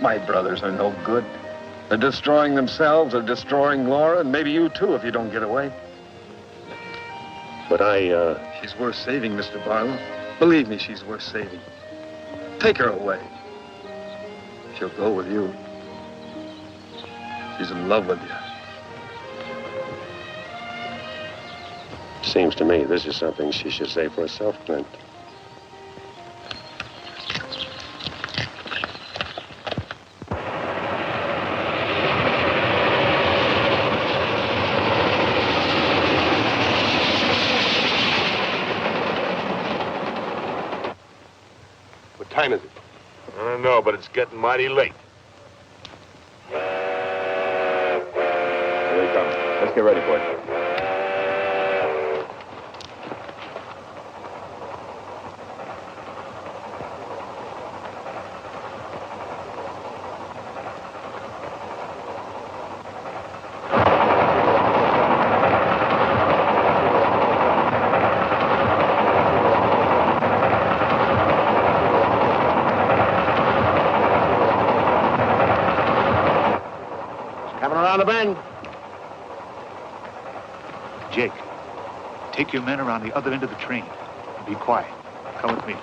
My brothers are no good. They're destroying themselves, they're destroying Laura, and maybe you too if you don't get away. But She's worth saving, Mr. Barlow. Believe me, she's worth saving. Take her away. She'll go with you. She's in love with you. Seems to me this is something she should say for herself, Clint. time is it? I don't know, but it's getting mighty late. Here they come. Let's get ready, boys. Coming around the bend. Jake, take your men around the other end of the train. And be quiet. Come with me.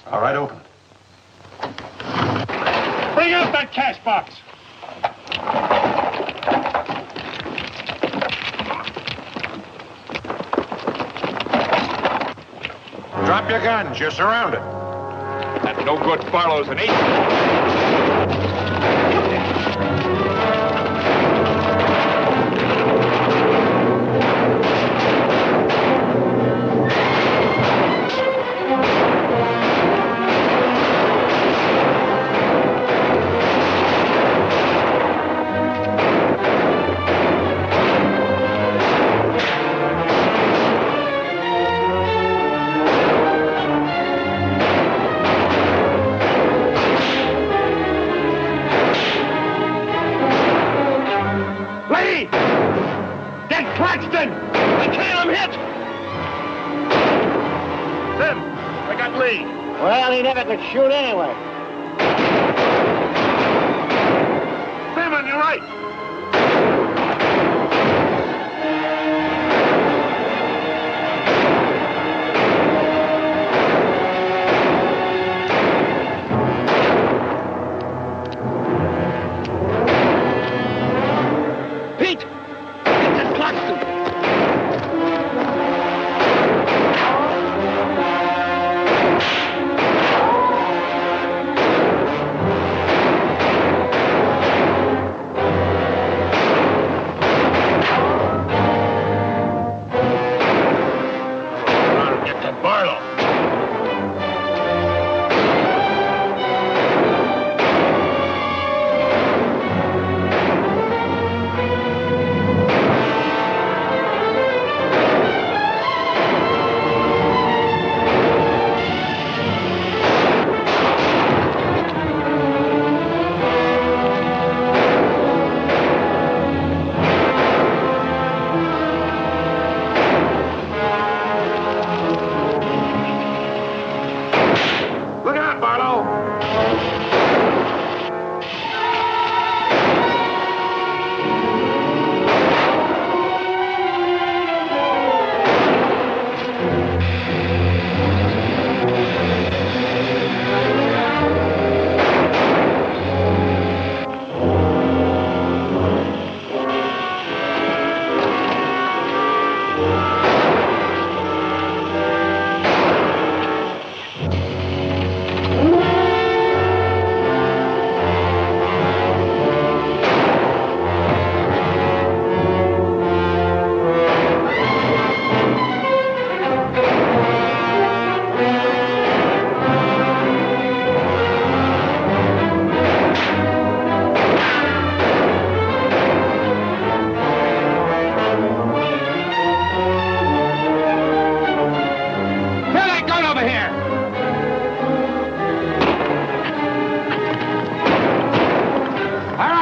All right, open it. Bring out that cash box. Drop your guns. You're surrounded. That no-good Barlow's an agent. Claxton! I can't, I'm hit! Sim, I got Lee. Well, he never could shoot anyway. Sim, on your right.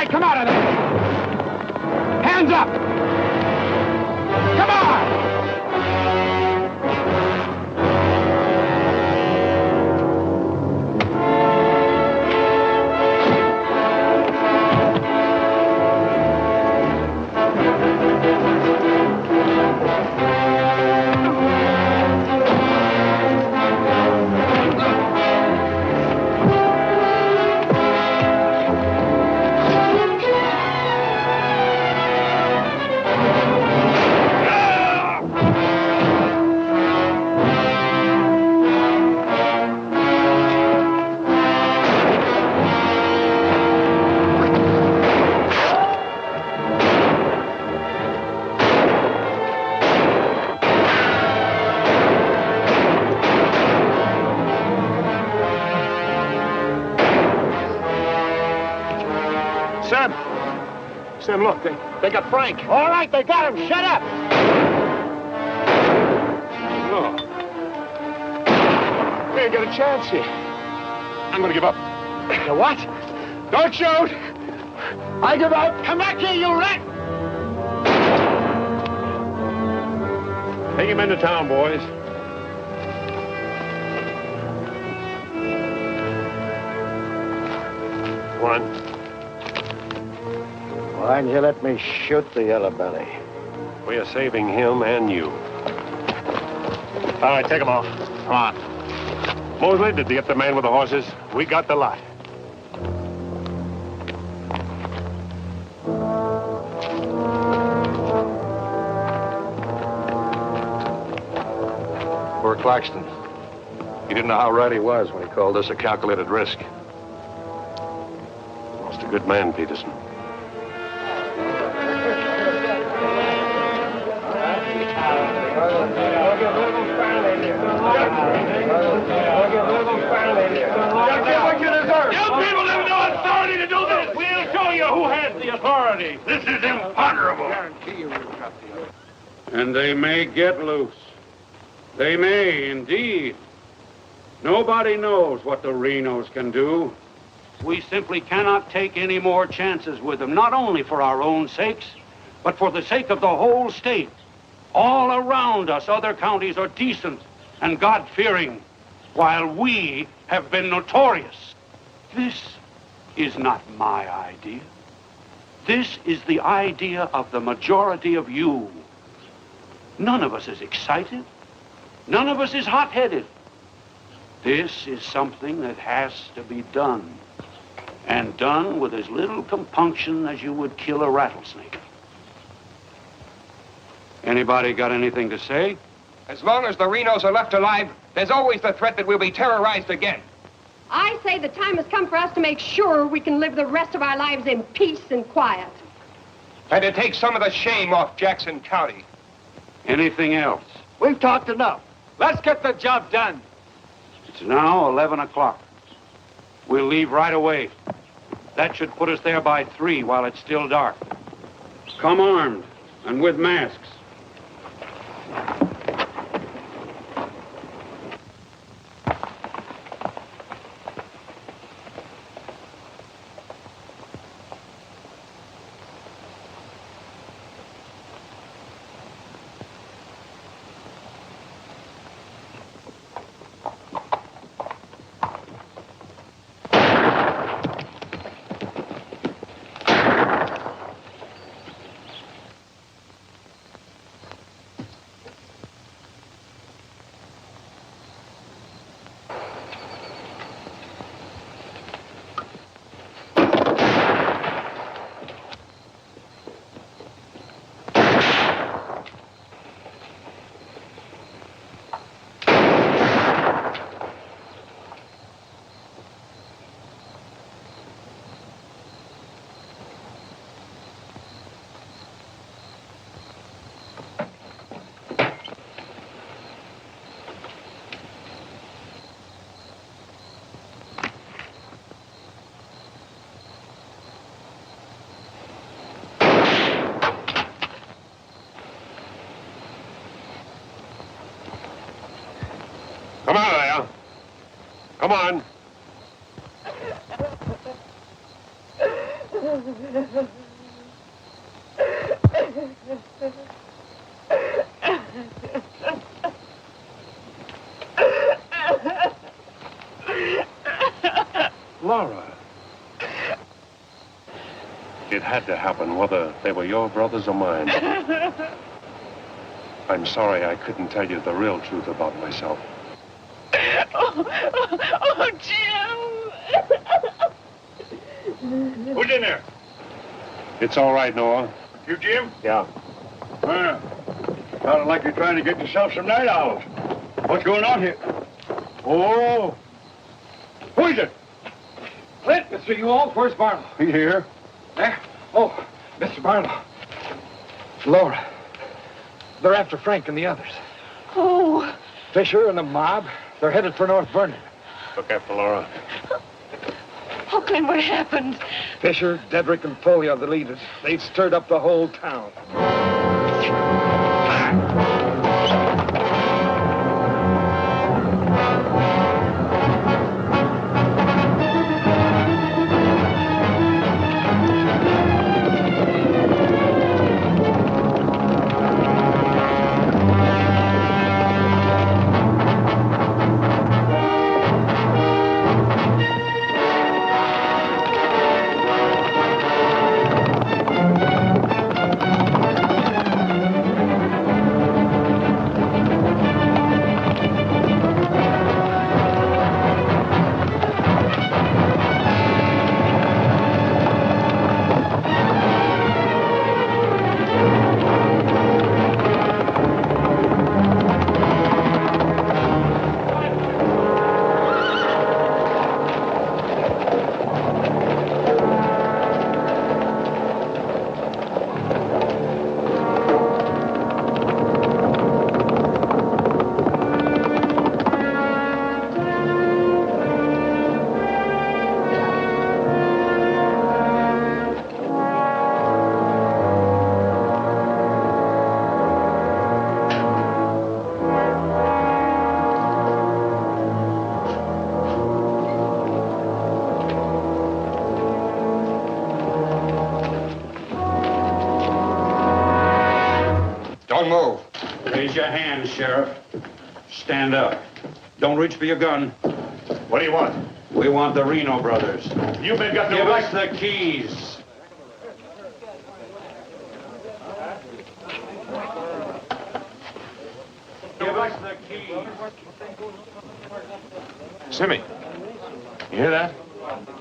right, come out of there. Hands up. Come on. Sam, look, they got Frank. All right, they got him. Shut up. No. We ain't got a chance here. I'm gonna give up. You what? Don't shoot! I give up. Come back here, you rat. Take him into town, boys. One. Why didn't you let me shoot the yellow belly? We are saving him and you. All right, take them off. Come on. Mosley, did you get the man with the horses? We got the lot. Poor Claxton. He didn't know how right he was when he called this a calculated risk. Lost a good man, Peterson. This is imponderable. And they may get loose. They may, indeed. Nobody knows what the Renos can do. We simply cannot take any more chances with them, not only for our own sakes, but for the sake of the whole state. All around us, other counties are decent and God-fearing, while we have been notorious. This is not my idea. This is the idea of the majority of you. None of us is excited. None of us is hot-headed. This is something that has to be done, and done with as little compunction as you would kill a rattlesnake. Anybody got anything to say? As long as the Renos are left alive, there's always the threat that we'll be terrorized again. I say the time has come for us to make sure we can live the rest of our lives in peace and quiet. And to take some of the shame off Jackson County. Anything else? We've talked enough. Let's get the job done. It's now 11 o'clock. We'll leave right away. That should put us there by 3 while it's still dark. Come armed and with masks. Come on there. Come on. Laura. It had to happen, whether they were your brothers or mine. I'm sorry I couldn't tell you the real truth about myself. Oh, Jim! Who's in there? It's all right, Noah. You, Jim? Yeah. Sounded like you're trying to get yourself some night owls. What's going on here? Oh. Who is it? Clint, Mr. Ewald, where's Barlow? He's here. There? Oh, Mr. Barlow. Laura. They're after Frank and the others. Oh. Fisher and the mob. They're headed for North Vernon. Look after Laura. Oh, Clint, what happened? Fisher, Dedrick, and Foley are the leaders. They've stirred up the whole town. Don't move. Raise your hands, Sheriff. Stand up. Don't reach for your gun. What do you want? We want the Reno brothers. You men got no Give right. us the keys. Give us the keys. Simmy, you hear that?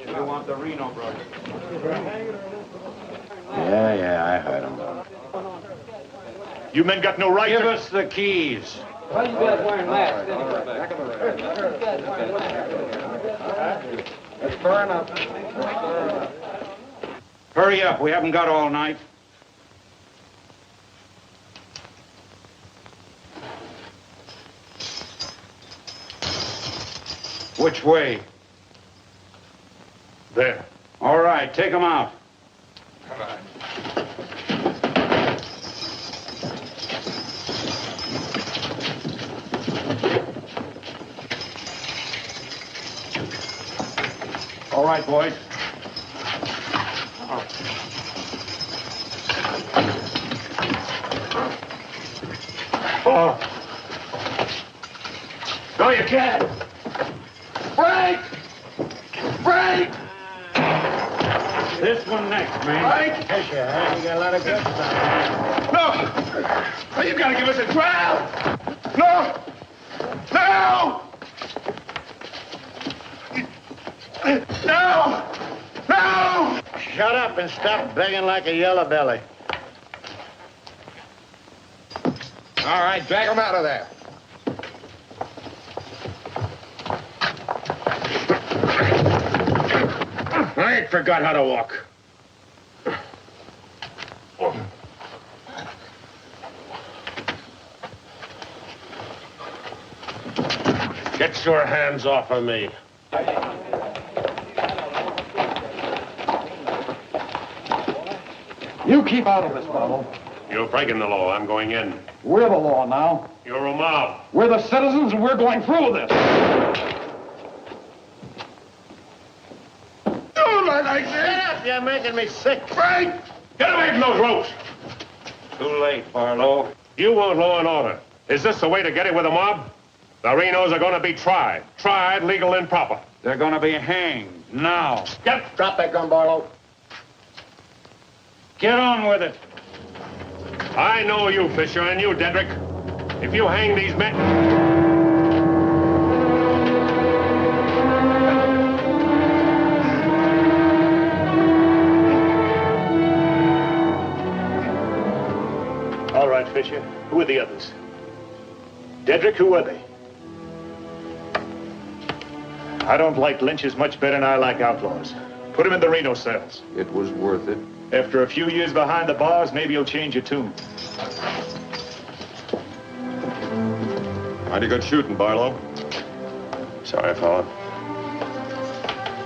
We want the Reno brothers. Yeah, I heard him. You men got no right. Give us the keys. Why you guys wearing masks anyway? It's far enough. Hurry up. We haven't got all night. Which way? There. All right, take them out. Come on. All right, boys. Oh. No, you can't. Frank! Frank! This one next, man. Frank! Yes, you have. You got a lot of guts on No! You gotta give us a trial! No! No! No! No! Shut up and stop begging like a yellow belly. All right, drag him out of there. I ain't forgot how to walk. Get your hands off of me. You keep out of this, Barlow. You're breaking the law. I'm going in. We're the law now. You're a mob. We're the citizens, and we're going through with this. Don't like that! up. You're making me sick. Frank! Get away from those ropes! Too late, Barlow. You want law and order. Is this the way to get it with the mob? The Renos are going to be tried. Tried, legal, and proper. They're going to be hanged now. Drop that gun, Barlow. Get on with it. I know you, Fisher, and you, Dedrick. If you hang these men... All right, Fisher. Who are the others? Dedrick, who are they? I don't like lynches much better than I like outlaws. Put him in the Reno cells. It was worth it. After a few years behind the bars, maybe you'll change your tune. Mighty good shooting, Barlow. Sorry, fella.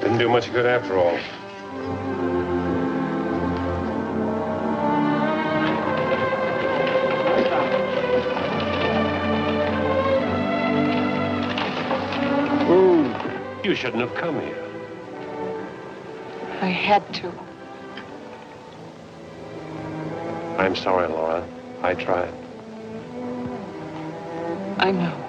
Didn't do much good after all. You shouldn't have come here. I had to. I'm sorry, Laura. I tried. I know.